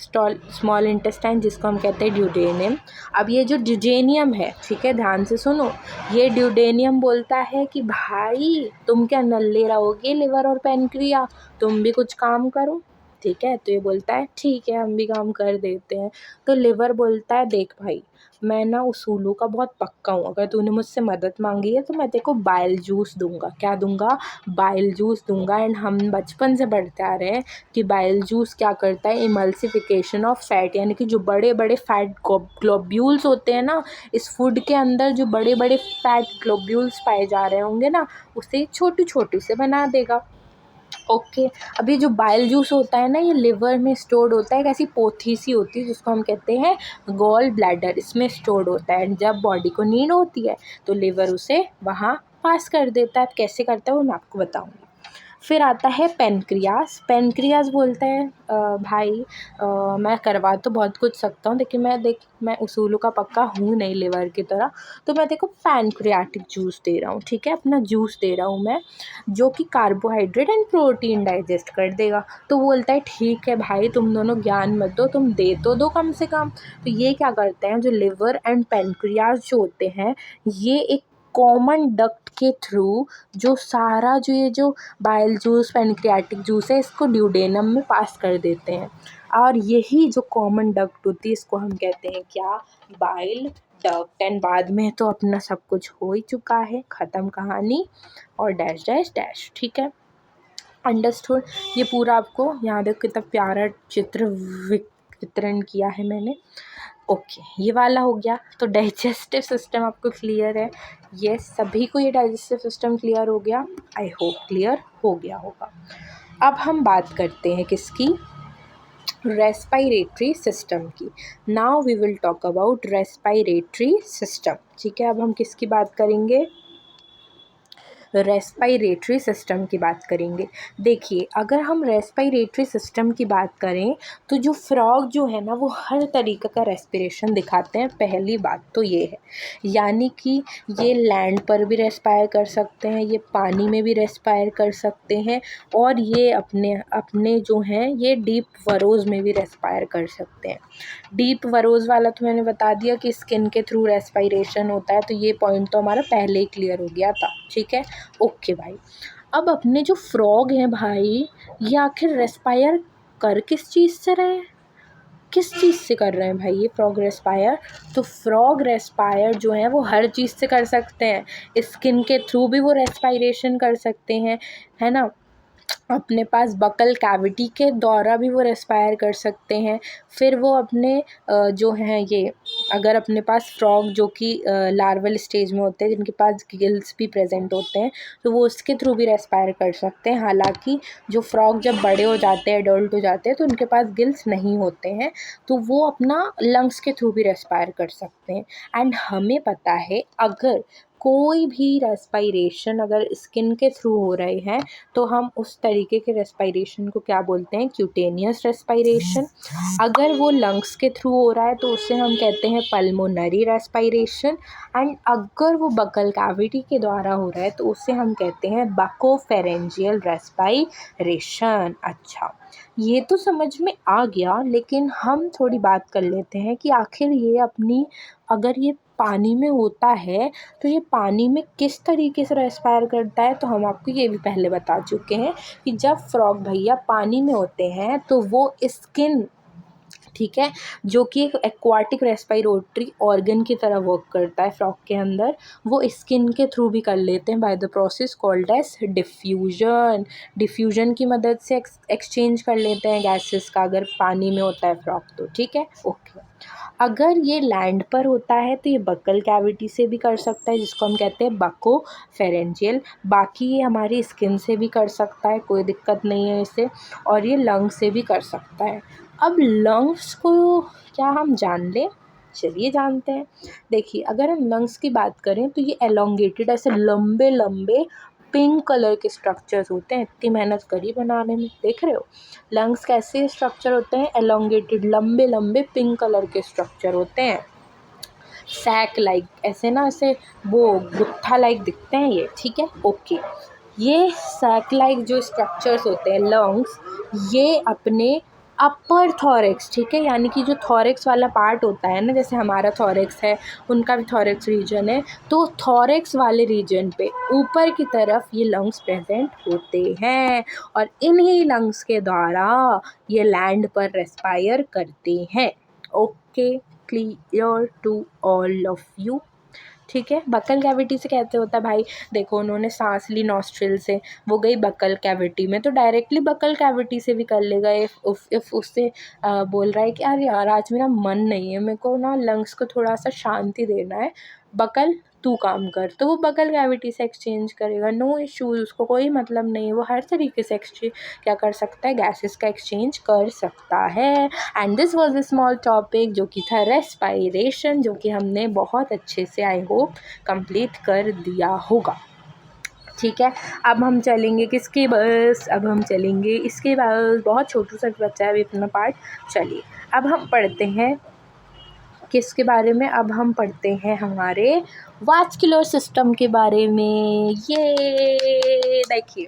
small intestine, जिसको हम कहते हैं ड्यूडेनियम। अब ये जो ड्यूडेनियम है, ठीक है, ध्यान से सुनो, ये ड्यूडेनियम बोलता है कि भाई तुम क्या नल्ले रहोगे लिवर और पैनक्रिया, तुम भी कुछ काम करो। ठीक है, तो ये बोलता है ठीक है हम भी काम कर देते हैं। तो लिवर बोलता है देख भाई, मैं ना उसूलों का बहुत पक्का हूँ, अगर तूने मुझसे मदद मांगी है तो मैं तेरे को बाइल जूस दूंगा। क्या दूंगा, बाइल जूस दूंगा। एंड हम बचपन से पढ़ते आ रहे हैं कि बाइल जूस क्या करता है, इमल्सिफिकेशन ऑफ फैट, यानी कि जो बड़े बड़े फैट ग्लोब्यूल्स होते हैं ना, इस फूड के अंदर जो बड़े बड़े फैट ग्लोब्यूल्स पाए जा रहे होंगे ना, उसे छोटी छोटी से बना देगा। ओके, अभी जो बाइल जूस होता है ना, ये लिवर में स्टोर्ड होता है, एक ऐसी पोथी सी होती है जिसको हम कहते हैं गॉल ब्लैडर, इसमें स्टोर्ड होता है। जब बॉडी को नीड होती है तो लिवर उसे वहाँ पास कर देता है। कैसे करता है वो मैं आपको बताऊँगी। फिर आता है पेनक्रियास। पेनक्रियास बोलता है भाई मैं करवा तो बहुत कुछ सकता हूँ, लेकिन मैं उसूलों का पक्का हूँ नहीं लिवर की तरह, तो मैं देखो पैनक्रियाटिक जूस दे रहा हूँ। ठीक है, अपना जूस दे रहा हूँ मैं, जो कि कार्बोहाइड्रेट एंड प्रोटीन डाइजेस्ट कर देगा। तो बोलता है ठीक है भाई, तुम दोनों ज्ञान मत दो, तुम दे तो दो कम से कम। तो ये क्या करते हैं, जो लिवर एंड पेनक्रियास जो होते हैं, ये एक कॉमन डक्ट के थ्रू जो सारा जो ये जो बाइल जूस, पैनक्रियाटिक जूस है, इसको ड्यूडेनम में पास कर देते हैं। और यही जो कॉमन डक्ट होती है, इसको हम कहते हैं क्या, बाइल डक्ट। एंड बाद में तो अपना सब कुछ हो ही चुका है, ख़त्म कहानी, और डैश डैश डैश। ठीक है, अंडरस्टूड। ये पूरा आपको यहाँ देखो कितना प्यारा चित्र वितरण किया है मैंने। ओके, ये वाला हो गया। तो डाइजेस्टिव सिस्टम आपको क्लियर है, ये सभी को ये डाइजेस्टिव सिस्टम क्लियर हो गया, आई होप क्लियर हो गया होगा। अब हम बात करते हैं किसकी, रेस्पिरेटरी सिस्टम की। Now we will talk about respiratory system. ठीक है, अब हम किसकी बात करेंगे, रेस्पिरेटरी सिस्टम की बात करेंगे। देखिए, अगर हम रेस्पिरेटरी सिस्टम की बात करें तो जो फ्रॉग जो है ना वो हर तरीक़े का रेस्पिरेशन दिखाते हैं। पहली बात तो ये है, यानी कि ये लैंड पर भी रेस्पायर कर सकते हैं, ये पानी में भी रेस्पायर कर सकते हैं, और ये अपने अपने जो हैं ये डीप बरोज़ में भी रेस्पायर कर सकते हैं। डीप बरोज़ वाला तो मैंने बता दिया कि स्किन के थ्रू रेस्पिरेशन होता है, तो ये पॉइंट तो हमारा पहले ही क्लियर हो गया था। ठीक है, ओके भाई। अब अपने जो फ्रॉग हैं भाई, ये आखिर रेस्पायर कर किस चीज़ से रहे हैं, किस चीज़ से कर रहे हैं भाई ये फ्रॉग रेस्पायर? तो फ्रॉग रेस्पायर जो है वो हर चीज़ से कर सकते हैं। स्किन के थ्रू भी वो रेस्पायरेशन कर सकते हैं, है ना। अपने पास बकल कैविटी के द्वारा भी वो रेस्पायर कर सकते हैं। फिर वो अपने जो हैं ये, अगर अपने पास फ्रॉग जो कि लार्वल स्टेज में होते हैं, जिनके पास गिल्स भी प्रेजेंट होते हैं, तो वो उसके थ्रू भी रेस्पायर कर सकते हैं। हालांकि जो फ्रॉग जब बड़े हो जाते हैं, एडल्ट हो जाते हैं, तो उनके पास गिल्स नहीं होते हैं, तो वो अपना लंग्स के थ्रू भी रेस्पायर कर सकते हैं। एंड हमें पता है, अगर कोई भी रेस्पायरेशन अगर स्किन के थ्रू हो रहे हैं तो हम उस तरीके के रेस्पायरेशन को क्या बोलते हैं, क्यूटेनियस रेस्पायरेशन। अगर वो लंग्स के थ्रू हो रहा है तो उसे हम कहते हैं पल्मोनरी रेस्पायरेशन। एंड अगर वो बकल कैविटी के द्वारा हो रहा है तो उसे हम कहते हैं बकोफेरेंजियल रेस्पायरेशन। अच्छा, ये तो समझ में आ गया, लेकिन हम थोड़ी बात कर लेते हैं कि आखिर ये अपनी, अगर ये पानी में होता है तो ये पानी में किस तरीके से रेस्पायर करता है। तो हम आपको ये भी पहले बता चुके हैं कि जब फ्रॉग भैया पानी में होते हैं तो वो स्किन, ठीक है, जो कि एक एक्वाटिक रेस्पिरेटरी ऑर्गन की तरह वर्क करता है फ्रॉग के अंदर, वो स्किन के थ्रू भी कर लेते हैं by the process called as diffusion. Diffusion की मदद से एक्सचेंज कर लेते हैं गैसेस का, अगर पानी में होता है फ्रॉग तो। ठीक है, ओके। अगर ये लैंड पर होता है तो ये बकल कैविटी से भी कर सकता है, जिसको हम कहते हैं बकोफेरेंजियल। बाकी ये हमारी स्किन से भी कर सकता है, कोई दिक्कत नहीं है इसे, और ये लंग से भी कर सकता है। अब लंग्स को क्या हम जान लें? चलिए जानते हैं। देखिए, अगर हम लंग्स की बात करें तो ये एलोंगेटेड, ऐसे लंबे लंबे पिंक कलर के स्ट्रक्चर्स होते हैं। इतनी मेहनत करी बनाने में, देख रहे हो लंग्स कैसे स्ट्रक्चर होते हैं, एलोंगेटेड, लंबे लंबे पिंक कलर के स्ट्रक्चर होते हैं, सैक लाइक, ऐसे ना, ऐसे वो गुत्था लाइक दिखते हैं ये। ठीक है, ओके। ये सैक लाइक जो स्ट्रक्चर्स होते हैं लंग्स, ये अपने अपर थॉरेक्स, ठीक है, यानी कि जो थॉरेक्स वाला पार्ट होता है ना, जैसे हमारा थॉरेक्स है, उनका भी थॉरेक्स रीजन है, तो थॉरेक्स वाले रीजन पे ऊपर की तरफ ये लंग्स प्रेजेंट होते हैं, और इन्हीं लंग्स के द्वारा ये लैंड पर रेस्पायर करते हैं। Okay, clear to all of you. ठीक है, बकल कैविटी से कैसे होता है भाई? देखो, उन्होंने सांस ली नॉस्ट्रिल से, वो गई बकल कैविटी में, तो डायरेक्टली बकल कैविटी से भी कर लेगा। इफ उससे बोल रहा है कि अरे यार आज मेरा मन नहीं है, मेरे को ना लंग्स को थोड़ा सा शांति देना है, बकल तू काम कर, तो वो बकल कैविटी से एक्सचेंज करेगा। नो इश्यूज, उसको कोई मतलब नहीं है, वो हर तरीके से एक्सचेंज क्या कर सकता है, गैसेस का एक्सचेंज कर सकता है। And this was a small topic जो कि था रेस्पायरेशन, जो कि हमने बहुत अच्छे से आई होप कंप्लीट कर दिया होगा। ठीक है, अब हम चलेंगे किसके बस, अब हम चलेंगे इसके बस, बहुत छोटू सा बच्चा है अभी अपना पार्ट। चलिए, अब हम पढ़ते हैं किसके बारे में, अब हम पढ़ते हैं हमारे वास्कुलर सिस्टम के बारे में। ये देखिए,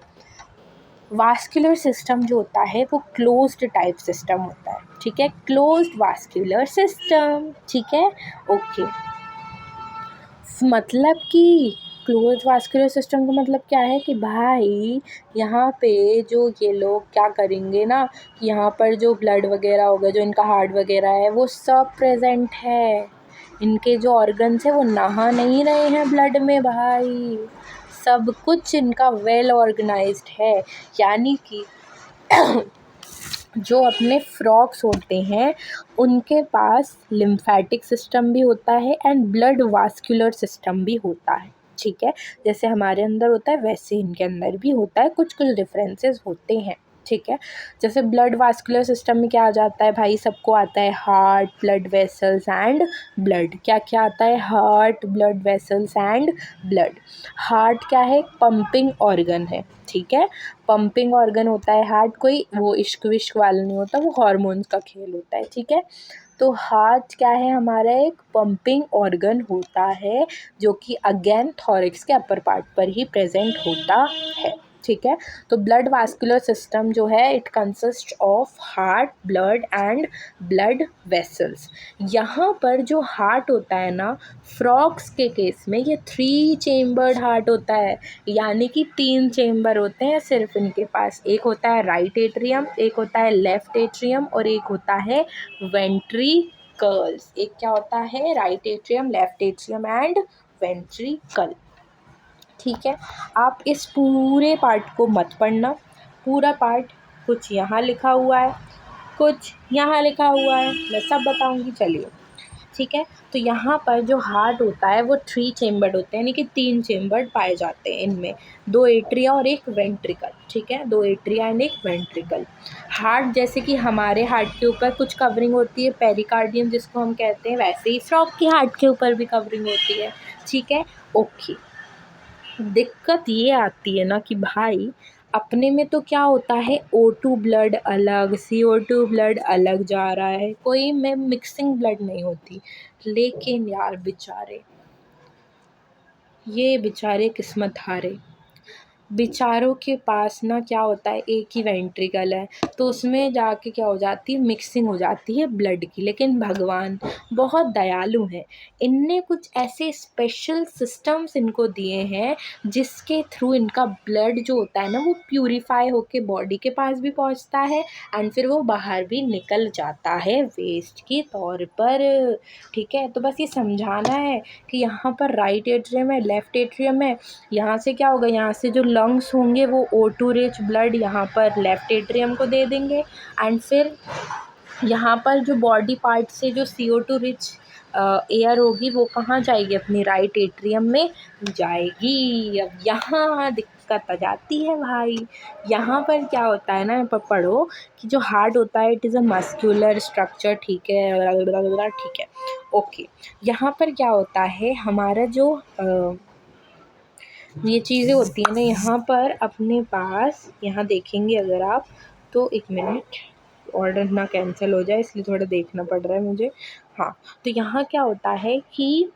वास्कुलर सिस्टम जो होता है वो क्लोज्ड टाइप सिस्टम होता है। ठीक है, क्लोज्ड वास्कुलर सिस्टम। ठीक है, ओके। मतलब कि क्लोज वास्कुलर सिस्टम का मतलब क्या है कि भाई यहाँ पे जो ये लोग क्या करेंगे ना, कि यहाँ पर जो ब्लड वगैरह होगा, जो इनका हार्ट वगैरह है, वो सब प्रेजेंट है। इनके जो ऑर्गन्स है वो नहा नहीं रहे हैं ब्लड में भाई, सब कुछ इनका वेल ऑर्गेनाइज्ड है। यानी कि जो अपने फ्रॉग्स होते हैं उनके पास लिम्फेटिक सिस्टम भी होता है एंड ब्लड वास्कुलर सिस्टम भी होता है। ठीक है, जैसे हमारे अंदर होता है वैसे इनके अंदर भी होता है, कुछ कुछ डिफरेंसेस होते हैं। ठीक है। जैसे ब्लड वास्कुलर सिस्टम में क्या आ जाता है भाई, सबको आता है heart, blood vessels and blood. क्या क्या आता है, heart, blood vessels and blood. Heart क्या है, पंपिंग ऑर्गन है, ठीक है। पंपिंग ऑर्गन होता है हार्ट, कोई वो इश्क विश्क वाला नहीं होता, वो हार्मोन्स का खेल होता है, ठीक है। तो हार्ट क्या है हमारा, एक पंपिंग ऑर्गन होता है जो कि अगेन थॉरिक्स के अपर पार्ट पर ही प्रेजेंट होता है, ठीक है। तो ब्लड वास्कुलर सिस्टम जो है it consist of heart, blood and blood vessels. यहाँ पर जो हार्ट होता है ना, फ्रॉग्स के केस में ये 3 चेम्बर्ड हार्ट होता है, यानी कि 3 चेम्बर होते हैं सिर्फ इनके पास। एक होता है राइट एट्रियम, एक होता है लेफ्ट एट्रियम और एक होता है वेंट्रिकल्स। एक क्या होता है, right atrium, left atrium and ventricle, ठीक है। आप इस पूरे पार्ट को मत पढ़ना, पूरा पार्ट कुछ यहाँ लिखा हुआ है, कुछ यहाँ लिखा हुआ है, मैं सब बताऊँगी, चलिए, ठीक है। तो यहाँ पर जो हार्ट होता है वो 3 चेम्बर्ड होते हैं, यानी कि 3 चेम्बर्ड पाए जाते हैं इनमें, 2 एट्रिया और एक वेंट्रिकल, ठीक है, 2 एट्रिया एंड एक वेंट्रिकल। हार्ट जैसे कि हमारे हार्ट के ऊपर कुछ कवरिंग होती है पेरिकार्डियम जिसको हम कहते हैं, वैसे ही फ्रॉग के हार्ट के ऊपर भी कवरिंग होती है, ठीक है, ओके। दिक्कत ये आती है ना कि भाई अपने में तो क्या होता है, O2 ब्लड अलग, CO2 ब्लड अलग जा रहा है, कोई में मिक्सिंग ब्लड नहीं होती। लेकिन यार बेचारे, ये बेचारे किस्मत हारे, बेचारों के पास ना क्या होता है, एक ही वेंट्रिकल है, तो उसमें जाके क्या हो जाती है, मिक्सिंग हो जाती है ब्लड की। लेकिन भगवान बहुत दयालु हैं, इनने कुछ ऐसे स्पेशल सिस्टम्स इनको दिए हैं जिसके थ्रू इनका ब्लड जो होता है ना वो प्यूरिफाई होके बॉडी के पास भी पहुंचता है एंड फिर वो बाहर भी निकल जाता है वेस्ट के तौर पर, ठीक है। तो बस ये समझाना है कि यहाँ पर राइट एट्रियम है, लेफ्ट एट्रियम है, यहाँ से क्या होगा, यहाँ से जो लंग्स होंगे वो O2 रिच ब्लड यहाँ पर लेफ्ट एट्रियम को दे देंगे एंड फिर यहाँ पर जो बॉडी पार्ट से जो CO2 रिच एयर होगी वो कहाँ जाएगी, अपनी राइट एट्रियम में जाएगी। अब यहाँ दिक्कत आ जाती है भाई, यहाँ पर क्या होता है ना, यहाँ पर पढ़ो कि जो हार्ट होता है it is a muscular structure, ठीक है, ठीक है, ओके। यहाँ पर क्या होता है, हमारा जो ये चीज़ें होती हैं ना, यहाँ पर अपने पास, यहाँ देखेंगे अगर आप, तो एक मिनट, ऑर्डर ना कैंसिल हो जाए इसलिए थोड़ा देखना पड़ रहा है मुझे। हाँ, तो यहाँ क्या होता है कि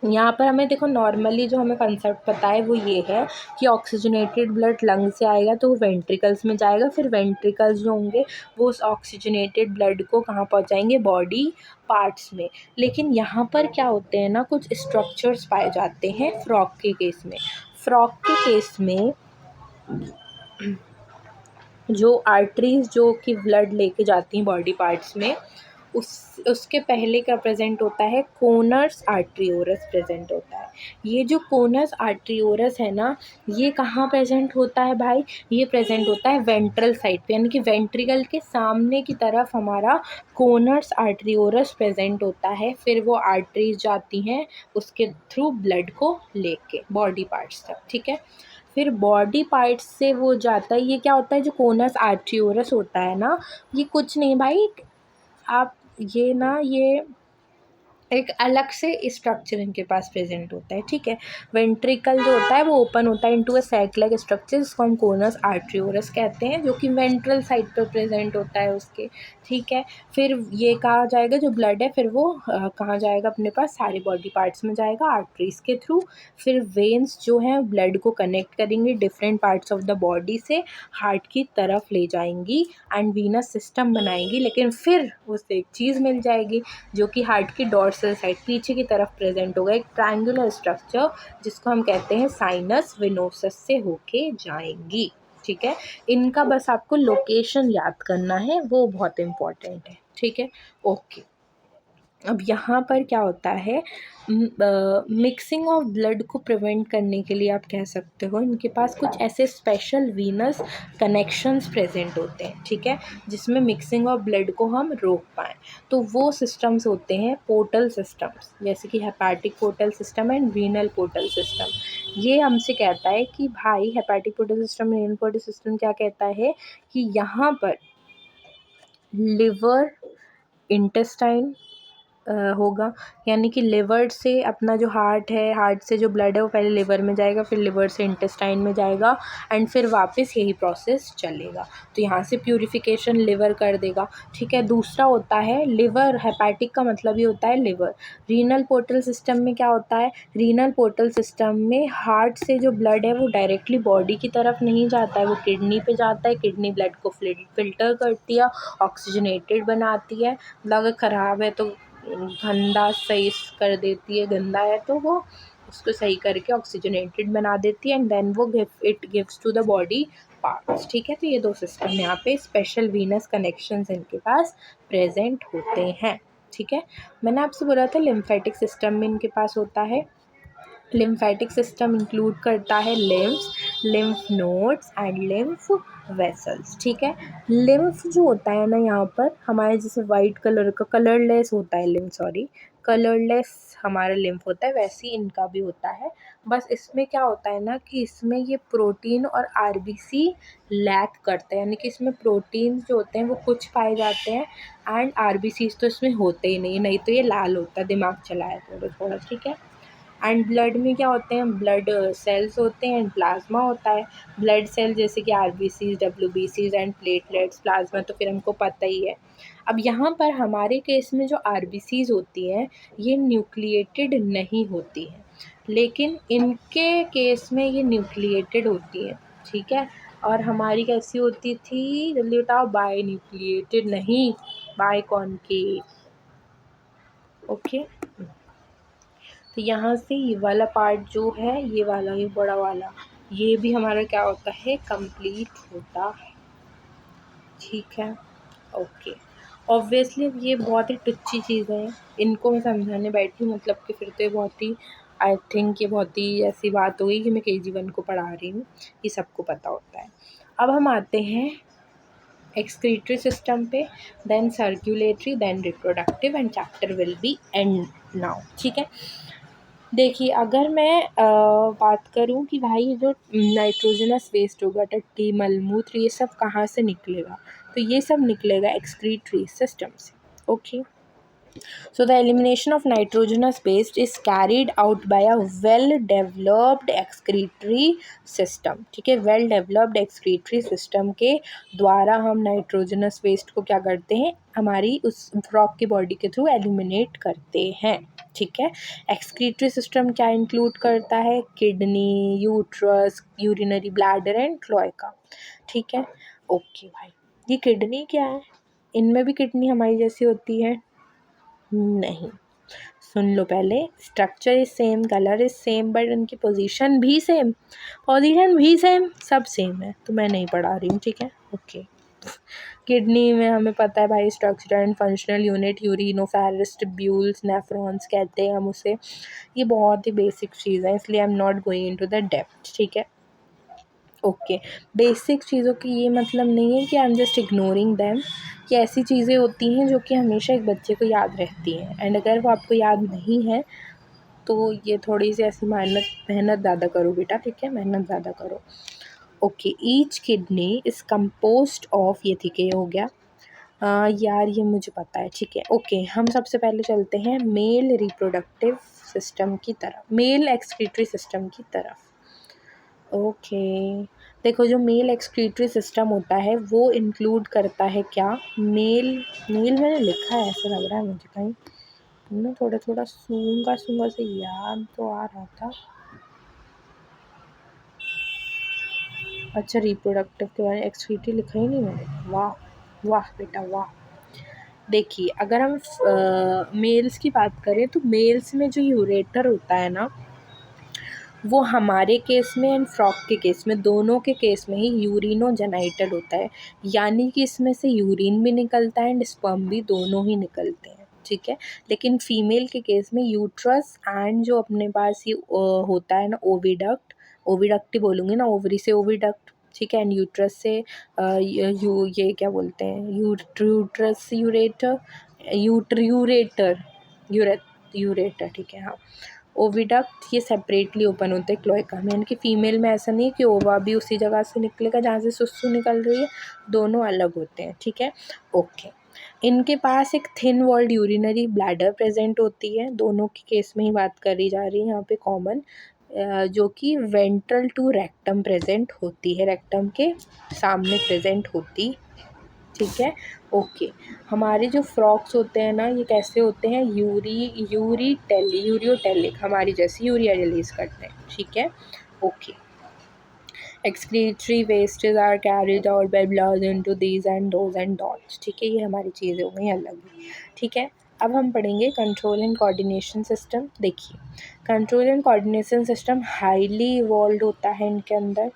यहाँ पर हमें देखो, नॉर्मली जो हमें कंसेप्ट पता है वो ये है कि ऑक्सीजनेटेड ब्लड लंग से आएगा तो वो वेंट्रिकल्स में जाएगा, फिर वेंट्रिकल्स जो होंगे वो उस ऑक्सीजनेटेड ब्लड को कहाँ पहुँचाएंगे, बॉडी पार्ट्स में। लेकिन यहाँ पर क्या होते हैं ना, कुछ स्ट्रक्चर्स पाए जाते हैं फ्रॉग के केस में। फ्रॉग के केस में जो आर्टरीज जो कि ब्लड लेके जाती हैं बॉडी पार्ट्स में, उसके पहले क्या प्रेजेंट होता है, कोनस आर्टरियोरस प्रेजेंट होता है। ये जो कोनस आर्टरियोरस है ना, ये कहाँ प्रेजेंट होता है भाई, ये प्रेजेंट होता है वेंट्रल साइड पे, यानी कि वेंट्रिकल के सामने की तरफ हमारा कोनस आर्टरियोरस प्रेजेंट होता है। फिर वो आर्टरीज जाती हैं उसके थ्रू ब्लड को लेके बॉडी पार्ट्स तक, ठीक है। फिर बॉडी पार्ट्स से वो जाता है, ये क्या होता है, जो कोनस आर्टरियोरस होता है ना, ये कुछ नहीं भाई, आप ये ना, ये एक अलग से स्ट्रक्चर इनके पास प्रेजेंट होता है, ठीक है। वेंट्रिकल जो होता है वो ओपन होता है into a sac like structure जिसको हम कोनस आर्टरियोरस कहते हैं, जो कि वेंट्रल साइड पर प्रेजेंट होता है उसके, ठीक है। फिर ये कहा जाएगा जो ब्लड है, फिर वो कहाँ जाएगा, अपने पास सारे बॉडी पार्ट्स में जाएगा आर्टरीज के थ्रू। फिर वेन्स जो हैं ब्लड को कनेक्ट करेंगे different parts of the body से हार्ट की तरफ ले जाएंगी एंड वीनस सिस्टम बनाएंगी। लेकिन फिर उसे एक चीज़ मिल जाएगी जो कि हार्ट की डॉर्सल साइड पीछे की तरफ प्रेजेंट होगा, एक ट्रायंगुलर स्ट्रक्चर जिसको हम कहते हैं साइनस विनोसस से होके जाएंगी, ठीक है। इनका बस आपको लोकेशन याद करना है, वो बहुत इम्पॉर्टेंट है, ठीक है, ओके। अब यहाँ पर क्या होता है, मिक्सिंग ऑफ ब्लड को प्रिवेंट करने के लिए आप कह सकते हो इनके पास कुछ ऐसे स्पेशल वीनस कनेक्शंस प्रेजेंट होते हैं, ठीक है, जिसमें मिक्सिंग ऑफ ब्लड को हम रोक पाएँ। तो वो सिस्टम्स होते हैं पोर्टल सिस्टम्स, जैसे कि hepatic portal system and renal portal system. ये हमसे कहता है कि भाई hepatic portal system, renal portal system क्या कहता है कि यहाँ पर लिवर, इंटेस्टाइन होगा, यानी कि लिवर से अपना जो हार्ट है, हार्ट से जो ब्लड है वो पहले लिवर में जाएगा, फिर लिवर से इंटेस्टाइन में जाएगा एंड फिर वापस यही प्रोसेस चलेगा। तो यहाँ से प्यूरिफिकेशन लिवर कर देगा, ठीक है। दूसरा होता है लिवर, हेपाटिक का मतलब ही होता है लिवर। रीनल पोर्टल सिस्टम में क्या होता है, रीनल पोर्टल सिस्टम में हार्ट से जो ब्लड है वो डायरेक्टली बॉडी की तरफ नहीं जाता है, वो किडनी पे जाता है। किडनी ब्लड को फिल्टर करती है, ऑक्सीजनेटेड बनाती है, मतलब अगर ख़राब है तो गंदा सही कर देती है, गंदा है तो वो उसको सही करके ऑक्सीजनेटेड बना देती है एंड देन वो it gives to the body parts, ठीक है। तो ये दो सिस्टम यहाँ पे स्पेशल वीनस कनेक्शंस इनके पास प्रेजेंट होते हैं, ठीक है। मैंने आपसे बोला था लिम्फेटिक सिस्टम में इनके पास होता है। लिम्फेटिक सिस्टम इंक्लूड करता है lymphs, lymph nodes and lymph vessels, ठीक है। लिम्फ जो होता है ना, यहाँ पर हमारे जैसे वाइट कलर का कलरलेस होता है लिम्फ, सॉरी कलरलेस हमारा लिम्फ होता है, वैसे ही इनका भी होता है। बस इसमें क्या होता है ना कि इसमें ये प्रोटीन और आरबीसी लैक करते हैं, यानी कि इसमें प्रोटीन जो होते हैं वो कुछ पाए जाते हैं एंड आरबीसीज तो इसमें होते ही नहीं तो ये लाल होता है, दिमाग चलाया थोड़ा थोड़ा, ठीक है। एंड ब्लड में क्या होते हैं, ब्लड सेल्स होते हैं एंड प्लाज्मा होता है। ब्लड सेल जैसे कि आरबीसीज, डब्ल्यूबीसीज एंड प्लेटलेट्स, प्लाज्मा तो फिर हमको पता ही है। अब यहाँ पर हमारे केस में जो आरबीसीज होती हैं ये न्यूक्लिएटेड नहीं होती हैं, लेकिन इनके केस में ये न्यूक्लिएटेड होती है, ठीक है। और हमारी कैसी होती थी, जल्दी बताओ, बाय न्यूक्लिएटेड नहीं, बाय कॉन्केव, ओके। तो यहाँ से ये वाला पार्ट जो है, ये वाला, ये बड़ा वाला, ये भी हमारा क्या होता है, कंप्लीट होता है, ठीक है, ओके। ऑब्वियसली ये बहुत ही टुच्ची चीज़ें हैं, इनको मैं समझाने बैठी मतलब कि फिर तो ये बहुत ही, आई थिंक ये बहुत ही ऐसी बात हुई कि मैं KG 1 को पढ़ा रही हूँ, ये सबको पता होता है। अब हम आते हैं एक्सक्रीटरी सिस्टम पे, then circulatory, then reproductive and chapter will be end now, ठीक है। देखिए अगर मैं बात करूं कि भाई जो नाइट्रोजनस वेस्ट होगा, टट्टी, मलमूत्र, ये सब कहाँ से निकलेगा, तो ये सब निकलेगा एक्सक्रीटरी सिस्टम से, okay. So the elimination of nitrogenous waste is carried out by a well developed excretory system, ठीक है। well developed excretory system के द्वारा हम नाइट्रोजनस वेस्ट को क्या करते हैं, हमारी उस फ्रॉग की बॉडी के थ्रू एलिमिनेट करते हैं, ठीक है। एक्सक्रीटरी सिस्टम क्या इंक्लूड करता है, kidney, uterus, urinary bladder and cloaca, ठीक है, ओके भाई। ये किडनी क्या है, इनमें भी किडनी हमारी जैसी होती है, नहीं, सुन लो पहले, structure is same, colour is same, but उनकी पोजीशन भी सेम, सब सेम है, तो मैं नहीं पढ़ा रही हूँ, ठीक है, ओके। किडनी में हमें पता है भाई, structure and functional unit uriniferous tubules, nephrons कहते हैं हम उसे, ये बहुत ही बेसिक चीज़ है, इसलिए I am not going into the depth, ठीक है, ओके। बेसिक चीज़ों की ये मतलब नहीं है कि आई एम जस्ट इग्नोरिंग दैम, कि ऐसी चीज़ें होती हैं जो कि हमेशा एक बच्चे को याद रहती हैं एंड अगर वो आपको याद नहीं है तो ये थोड़ी सी ऐसी मेहनत ज़्यादा करो बेटा, ठीक है, मेहनत ज़्यादा करो, okay. Each kidney is composed of, ये ठीक है, ये हो गया, यार ये मुझे पता है, ठीक है, ओके। हम सबसे पहले चलते हैं मेल रिप्रोडक्टिव सिस्टम की तरफ, मेल एक्सक्रीटरी सिस्टम की तरफ, ओके। देखो जो मेल एक्सक्रीटरी सिस्टम होता है वो इंक्लूड करता है क्या, मेल, मेल मैंने लिखा है ऐसा लग रहा है मुझे कहीं ना, थोड़ा थोड़ा सूंगा सूंगा से याद तो आ रहा था, अच्छा रिप्रोडक्टिव के बारे में एक्सक्रीटरी लिखा ही नहीं मैंने, वाह वाह बेटा वाह। देखिए अगर हम मेल्स की बात करें तो मेल्स में जो यूरेटर होता है ना, वो हमारे केस में एंड फ्रॉग के केस में, दोनों के केस में ही यूरिनोजेनाइटल होता है, यानी कि इसमें से यूरिन भी निकलता है एंड स्पर्म भी, दोनों ही निकलते हैं, ठीक है। लेकिन फीमेल के केस में यूट्रस एंड जो अपने पास ये होता है ना ओविडक्ट, ओविडक्ट ही बोलूँगी ना, ओवरी से ओविडक्ट, ठीक है, एंड यूट्रस से ये क्या बोलते हैं, यूट्रस यूरेटर, यूरेटर, यूरेटर, ठीक है, हाँ, ओविडक्ट ये सेपरेटली ओपन होते हैं क्लोएका में, यानी कि फीमेल में ऐसा नहीं है कि ओवा भी उसी जगह से निकलेगा जहाँ से सुसु निकल रही है, दोनों अलग होते हैं, ठीक है, ओके। इनके पास एक thin walled urinary bladder present होती है, दोनों की केस में ही बात करी जा रही है यहाँ पे कॉमन, जो कि वेंट्रल टू रेक्टम प्रेजेंट होती है, रेक्टम के सामने प्रेजेंट होती, ठीक है, ओके। हमारे जो फ्रॉक्स होते हैं ना ये कैसे होते हैं, यूरियोटेलिक, हमारी जैसे यूरिया रिलीज करते हैं, ठीक है, okay. excretory wastes are carried out by blood into these and those and dots, ठीक है, ये हमारी चीज़ें हो गई अलग, ठीक है। अब हम पढ़ेंगे कंट्रोल एंड कोऑर्डिनेशन सिस्टम। देखिए, control and coordination system highly evolve होता है इनके अंदर,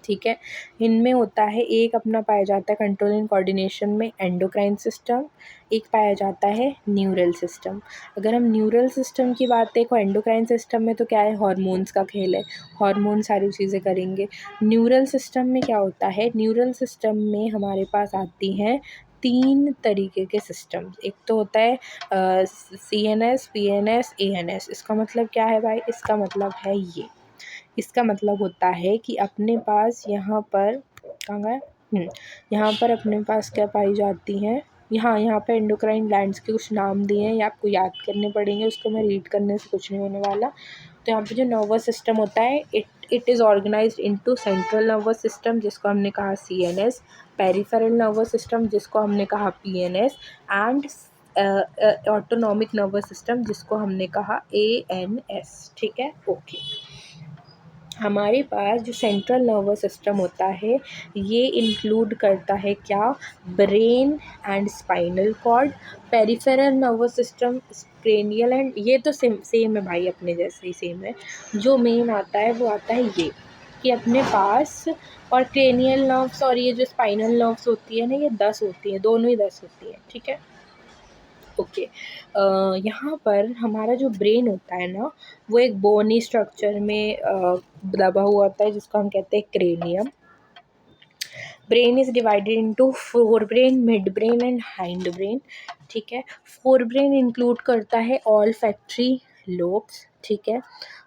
ठीक है। इनमें होता है, एक अपना पाया जाता है कंट्रोल एंड कोऑर्डिनेशन में एंडोक्राइन सिस्टम, एक पाया जाता है न्यूरल सिस्टम। अगर हम न्यूरल सिस्टम की बात देखो, एंडोक्राइन सिस्टम में तो क्या है, हार्मोन्स का खेल है, हार्मोन सारी चीज़ें करेंगे। न्यूरल सिस्टम में क्या होता है, न्यूरल सिस्टम में हमारे पास आती हैं 3 तरीके के सिस्टम। एक तो होता है CNS, PNS, ANS। इसका मतलब क्या है भाई, इसका मतलब है ये, इसका मतलब होता है कि अपने पास यहाँ पर कहाँ गया, यहाँ पर अपने पास क्या पाई जाती हैं, यहाँ पे एंडोक्राइन ग्लैंड्स के कुछ नाम दिए हैं, ये आपको याद करने पड़ेंगे, उसको मैं रीड करने से कुछ नहीं होने वाला। तो यहाँ पे जो नर्वस सिस्टम होता है, it is organised into central nervous system जिसको हमने कहा CNS, पेरिफेरल नर्वस सिस्टम जिसको हमने कहा PNS, and autonomic nervous system जिसको हमने कहा ANS, ठीक है, ओके। हमारे पास जो सेंट्रल नर्वस सिस्टम होता है ये इंक्लूड करता है क्या, brain and spinal cord. Peripheral nervous system cranial and, ये तो सेम है भाई, अपने जैसे ही सेम है। जो मेन आता है वो आता है ये कि अपने पास, और क्रेनियल नर्व्स और ये जो स्पाइनल नर्व्स होती है ना, ये 10 होती हैं, दोनों ही 10 होती हैं, ठीक है, ओके। यहाँ पर हमारा जो ब्रेन होता है ना वो एक बोनी स्ट्रक्चर में दबा हुआ होता है जिसको हम कहते हैं cranium. Brain is divided into fore brain, mid brain and hind brain, ठीक है। फोर ब्रेन इंक्लूड करता है ऑल फैक्ट्री लोब्स, ठीक है,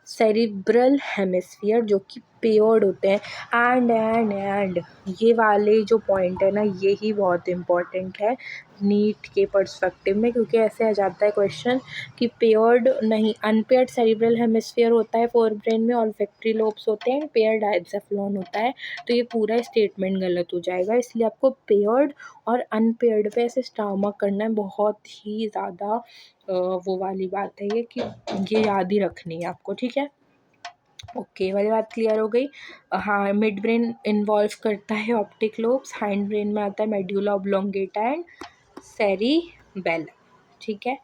सेरिब्रल हेमिस्फीयर जो कि पेयर्ड होते हैं, एंड ये वाले जो पॉइंट है ना यही बहुत इम्पॉर्टेंट है नीट के पर्सपेक्टिव में, क्योंकि ऐसे आ जाता है क्वेश्चन कि पेयर्ड नहीं, अनपेयर्ड सेरिब्रल हेमिस्फीयर होता है फोर ब्रेन में, ऑल्फैक्टरी लोब्स होते हैं, पेयर्ड डायसेफ्लॉन होता है, तो ये पूरा स्टेटमेंट गलत हो जाएगा, इसलिए आपको पेयर्ड और अनपेयर्ड पे ऐसे स्टार्मक करना है, बहुत ही ज़्यादा वो वाली बात है ये कि ये याद ही रखनी है आपको, ठीक है, ओके, वाली बात क्लियर हो गई। हाँ, मिड ब्रेन इन्वॉल्व करता है ऑप्टिक लोब्स, हाइंड ब्रेन में आता है मेड्यूला ऑब्लोंगेटा एंड सेरिबेलम, ठीक है,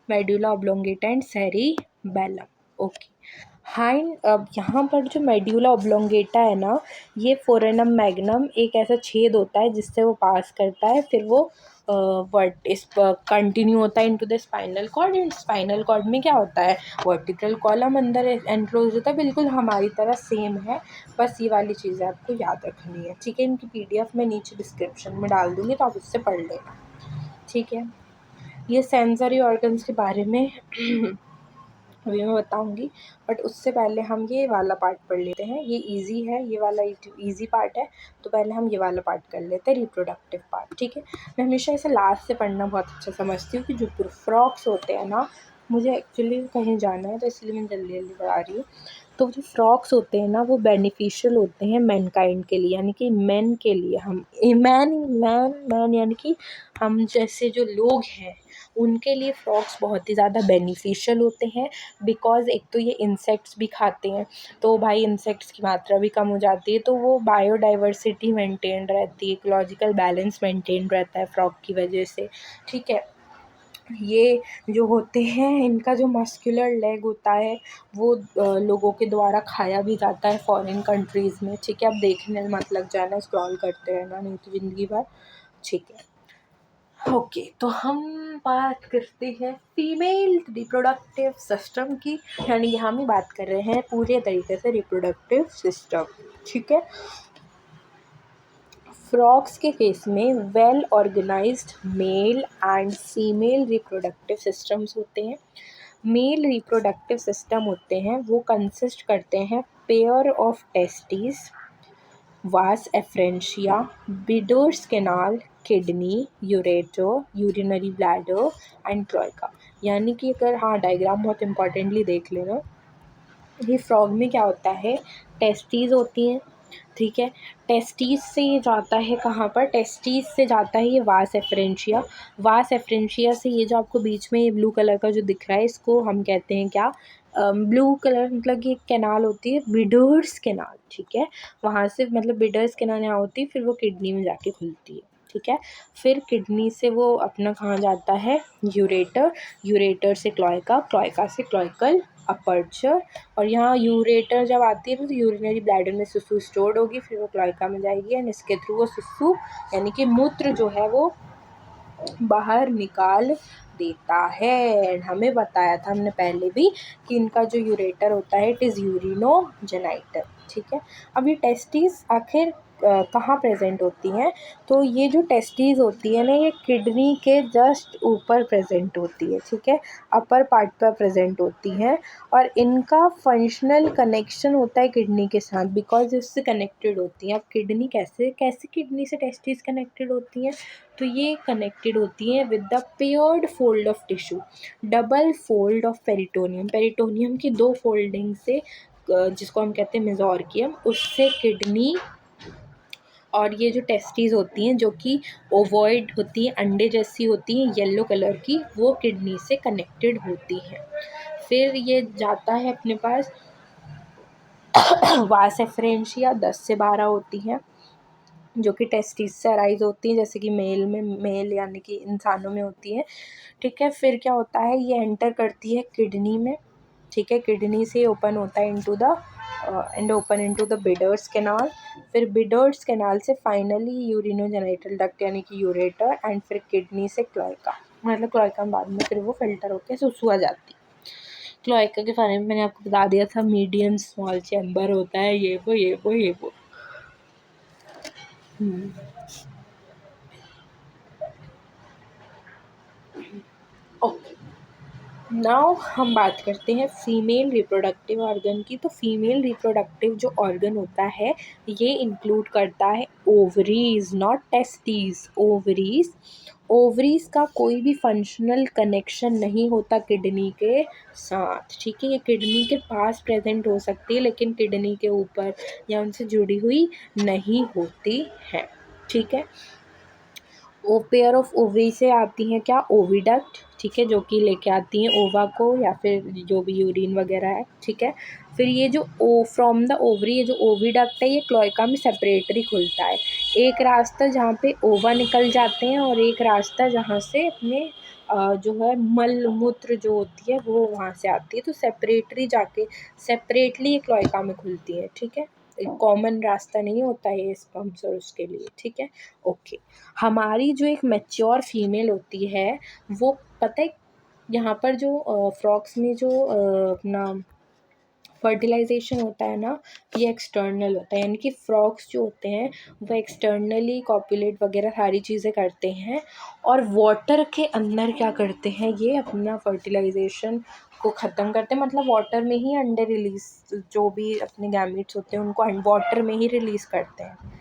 medulla oblongata and cerebellum, okay. Hind, अब यहाँ पर जो मेड्यूला ऑब्लोंगेटा है ना ये फोरेनम मैग्नम एक ऐसा छेद होता है जिससे वो पास करता है, फिर वो वर्ट इस कंटिन्यू होता है into the spinal cord, and spinal cord में क्या होता है, वर्टिकल कॉलम अंदर एनक्लोज होता है, बिल्कुल हमारी तरह सेम है, बस ये वाली चीज़ें आपको याद रखनी है, ठीक है। इनकी PDF मैं नीचे डिस्क्रिप्शन में डाल दूँगी तो आप उससे पढ़ लेना, ठीक है। ये सेंसरी ऑर्गन्स के बारे में अभी मैं बताऊंगी, बट उससे पहले हम ये वाला पार्ट पढ़ लेते हैं, ये इजी है, ये वाला इजी पार्ट है, तो पहले हम ये वाला पार्ट कर लेते हैं, रिप्रोडक्टिव पार्ट, ठीक है। मैं हमेशा इसे लास्ट से पढ़ना बहुत अच्छा समझती हूँ कि जो फ्रॉक्स होते हैं ना, मुझे एक्चुअली कहीं जाना है तो इसलिए मैं जल्दी जल्दी पढ़ा रही हूँ। तो जो फ्रॉक्स होते हैं ना वो बेनिफिशियल होते हैं मैनकाइंड के लिए, यानी कि मैन के लिए, हम मैन मैन मैन यानी कि हम जैसे जो लोग हैं उनके लिए फ्रॉक्स बहुत ही ज़्यादा बेनिफिशियल होते हैं, बिकॉज़ एक तो ये इंसेक्ट्स भी खाते हैं, तो भाई इंसेक्ट्स की मात्रा भी कम हो जाती है, तो वो बायोडाइवर्सिटी मेंटेन रहती है, इकोलॉजिकल बैलेंस मेंटेन रहता है फ्रॉक की वजह से, ठीक है। ये जो होते हैं इनका जो मस्कुलर लेग होता है वो लोगों के द्वारा खाया भी जाता है फॉरेन कंट्रीज़ में, ठीक है। अब देखने मत लग जाना, स्क्रॉल करते रहना नहीं तो ज़िंदगी भर, ठीक है, ओके। तो हम बात करते हैं फीमेल रिप्रोडक्टिव सिस्टम की, यानी यहाँ हम बात कर रहे हैं पूरे तरीके से रिप्रोडक्टिव सिस्टम, ठीक है। फ्रॉग्स के केस में well organised male and female reproductive systems होते हैं। मेल रिप्रोडक्टिव सिस्टम होते हैं वो कंसिस्ट करते हैं pair of testis, vasa efferentia, Bidder's canal, kidney, ureter, urinary bladder and cloaca. यानी कि अगर डायग्राम बहुत इंपॉर्टेंटली देख लेना, ये फ्रॉग में क्या होता है, टेस्टीज होती हैं, ठीक है। टेस्टीज से ये जाता है कहाँ पर, टेस्टीज से जाता है ये वास एफ्रेंशिया। वास एफ्रेंशिया से ये जो आपको बीच में ये ब्लू कलर का जो दिख रहा है, इसको हम कहते हैं क्या, ब्लू कलर, मतलब कि एक कैनाल होती है बिडर्स कैनाल, ठीक है। वहाँ से मतलब बिडर्स कैनाल यहाँ होती है, फिर वो किडनी में जाके खुलती है, ठीक है। फिर किडनी से वो अपना कहाँ जाता है, यूरेटर, यूरेटर से क्लोएका, क्लोएका से क्लोइकल अपर्चर, और यहाँ यूरेटर जब आती है तो यूरिनरी ब्लैडर में सुसु स्टोर्ड होगी, फिर वो क्लोएका में जाएगी एंड इसके थ्रू वो सुसु यानी कि मूत्र जो है वो बाहर निकाल देता है। एंड हमें बताया था हमने पहले भी कि इनका जो यूरेटर होता है इट इज़ यूरिनोजेनाइटर, ठीक है। अब ये टेस्टिस आखिर कहाँ प्रेजेंट होती हैं, तो ये जो टेस्टिस होती है ना, ये किडनी के जस्ट ऊपर प्रेजेंट होती है, ठीक है, अपर पार्ट पर प्रेजेंट होती हैं। और इनका फंक्शनल कनेक्शन होता है किडनी के साथ, बिकॉज इससे कनेक्टेड होती हैं। अब किडनी कैसे कैसे किडनी से टेस्टिस कनेक्टेड होती हैं, तो ये कनेक्टेड होती हैं with the paired fold of tissue, double fold of peritoneum, peritoneum की दो फोल्डिंग से, जिसको हम कहते हैं मेजोर्कियम, उससे किडनी और ये जो टेस्टीज होती हैं जो कि ओवॉइड होती हैं, अंडे जैसी होती हैं, येलो कलर की, वो किडनी से कनेक्टेड होती हैं। फिर ये जाता है अपने पास वास एफरेंशिया 10 से 12 होती हैं जो कि टेस्टिस से अराइज होती हैं, जैसे कि मेल यानी कि इंसानों में होती है, ठीक है। फिर क्या होता है, ये एंटर करती है किडनी में, ठीक है, किडनी से ओपन होता है इनटू द बिडर्स कैनाल, फिर बिडर्स कैनाल से फाइनली यूरिनोजेनिटल डक्ट यानी कि यूरेटर, एंड फिर किडनी से क्लोएका, मतलब क्लोएका बाद में फिर वो फिल्टर होकर सुसुआ जाती है। क्लोएका के बारे में मैंने आपको बता दिया था, मीडियम स्मॉल चैम्बर होता है, ये वो। ओके, नाउ हम बात करते हैं फीमेल रिप्रोडक्टिव ऑर्गन की। तो फीमेल रिप्रोडक्टिव जो ऑर्गन होता है ये इंक्लूड करता है ovaries, not testes, ovaries. Ovaries का कोई भी फंक्शनल कनेक्शन नहीं होता किडनी के साथ, ठीक है। ये किडनी के पास प्रेजेंट हो सकती है लेकिन किडनी के ऊपर या उनसे जुड़ी हुई नहीं होती है, ठीक है। ओ पेयर ऑफ ओवरी से आती हैं क्या, ओविडक्ट, ठीक है, जो कि लेके आती हैं ओवा को या फिर जो भी यूरिन वगैरह है, ठीक है। फिर ये जो ओ फ्रॉम द ओवरी, ये जो ओविडक्ट है ये क्लोएका में सेपरेटरी खुलता है, एक रास्ता जहाँ पे ओवा निकल जाते हैं और एक रास्ता जहाँ से अपने जो है मल मूत्र जो होती है वो वहाँ से आती है, तो सेपरेटरी जाके सेपरेटली ये क्लोएका में खुलती है, ठीक है। एक कॉमन रास्ता नहीं होता है ये स्पर्म्स और उसके लिए, ठीक है। ओके, हमारी जो एक मैच्योर फीमेल होती है वो पता है, यहाँ पर जो फ्रॉक्स में जो अपना फर्टिलाइजेशन होता है ना, ये एक्सटर्नल होता है, यानी कि फ्रॉक्स जो होते हैं वो एक्सटर्नली कॉपुलेट वगैरह सारी चीज़ें करते हैं, और वाटर के अंदर क्या करते हैं, ये अपना फर्टिलाइजेशन को ख़त्म करते हैं, मतलब वाटर में ही अंडे रिलीज, जो भी अपने गैमेट्स होते हैं उनको वाटर में ही रिलीज़ करते हैं।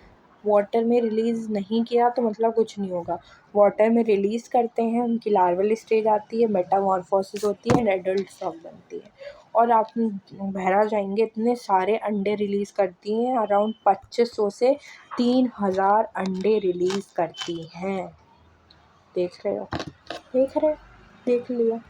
वाटर में रिलीज़ नहीं किया तो मतलब कुछ नहीं होगा, वाटर में रिलीज़ करते हैं, उनकी लार्वल स्टेज आती है, मेटामॉर्फोसिस होती है एंड एडल्ट फ्रॉग बनती है। और आप बहरा जाएंगे, इतने सारे अंडे रिलीज़ करती हैं, अराउंड 2500 से 3000 अंडे रिलीज़ करती हैं। देख रहे हो, देख लिया।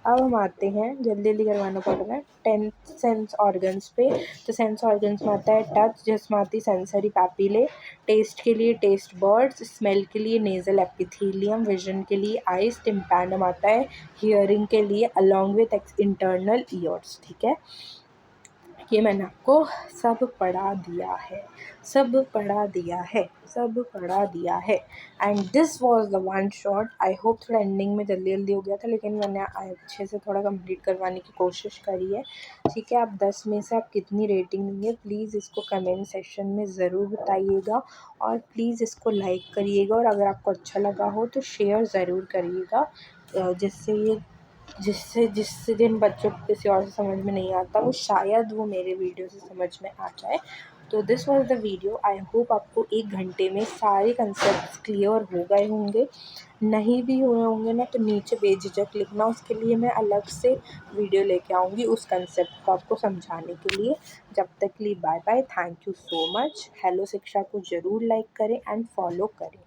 अब हम आते हैं, जल्दी जल्दी करवाना पड़ रहा है, 10 सेंस ऑर्गन्स पे। तो सेंस ऑर्गन्स में आता है टच, जिसमें आती सेंसरी पैपिले, टेस्ट के लिए टेस्ट बर्ड्स, स्मेल के लिए नेजल एपिथेलियम, विजन के लिए आइज, टिम्पैनम आता है हियरिंग के लिए अलॉन्ग विथ इंटरनल ईयर्स, ठीक है। ये मैंने आपको सब पढ़ा दिया है, सब पढ़ा दिया है, सब पढ़ा दिया है। And this was the one shot. I hope थोड़ा एंडिंग में जल्दी जल्दी हो गया था, लेकिन मैंने अच्छे से थोड़ा कंप्लीट करवाने की कोशिश करी है। ठीक है, आप 10 में से आप कितनी रेटिंग देंगे प्लीज़ इसको कमेंट सेक्शन में ज़रूर बताइएगा, और प्लीज़ इसको लाइक करिएगा, और अगर आपको अच्छा लगा हो तो शेयर ज़रूर करिएगा, जिससे जिन बच्चों को किसी और से समझ में नहीं आता वो शायद वो मेरे वीडियो से समझ में आ जाए। तो this was the video. I hope आपको 1 घंटे में सारे कंसेप्ट क्लियर हो गए होंगे। नहीं भी हुए होंगे ना तो नीचे बेझिझक लिखना, उसके लिए मैं अलग से वीडियो लेके आऊँगी उस कंसेप्ट को आपको समझाने के लिए। जब तक के लिए bye bye, thank you so much. Hello Shiksha को ज़रूर लाइक करें एंड फॉलो करें।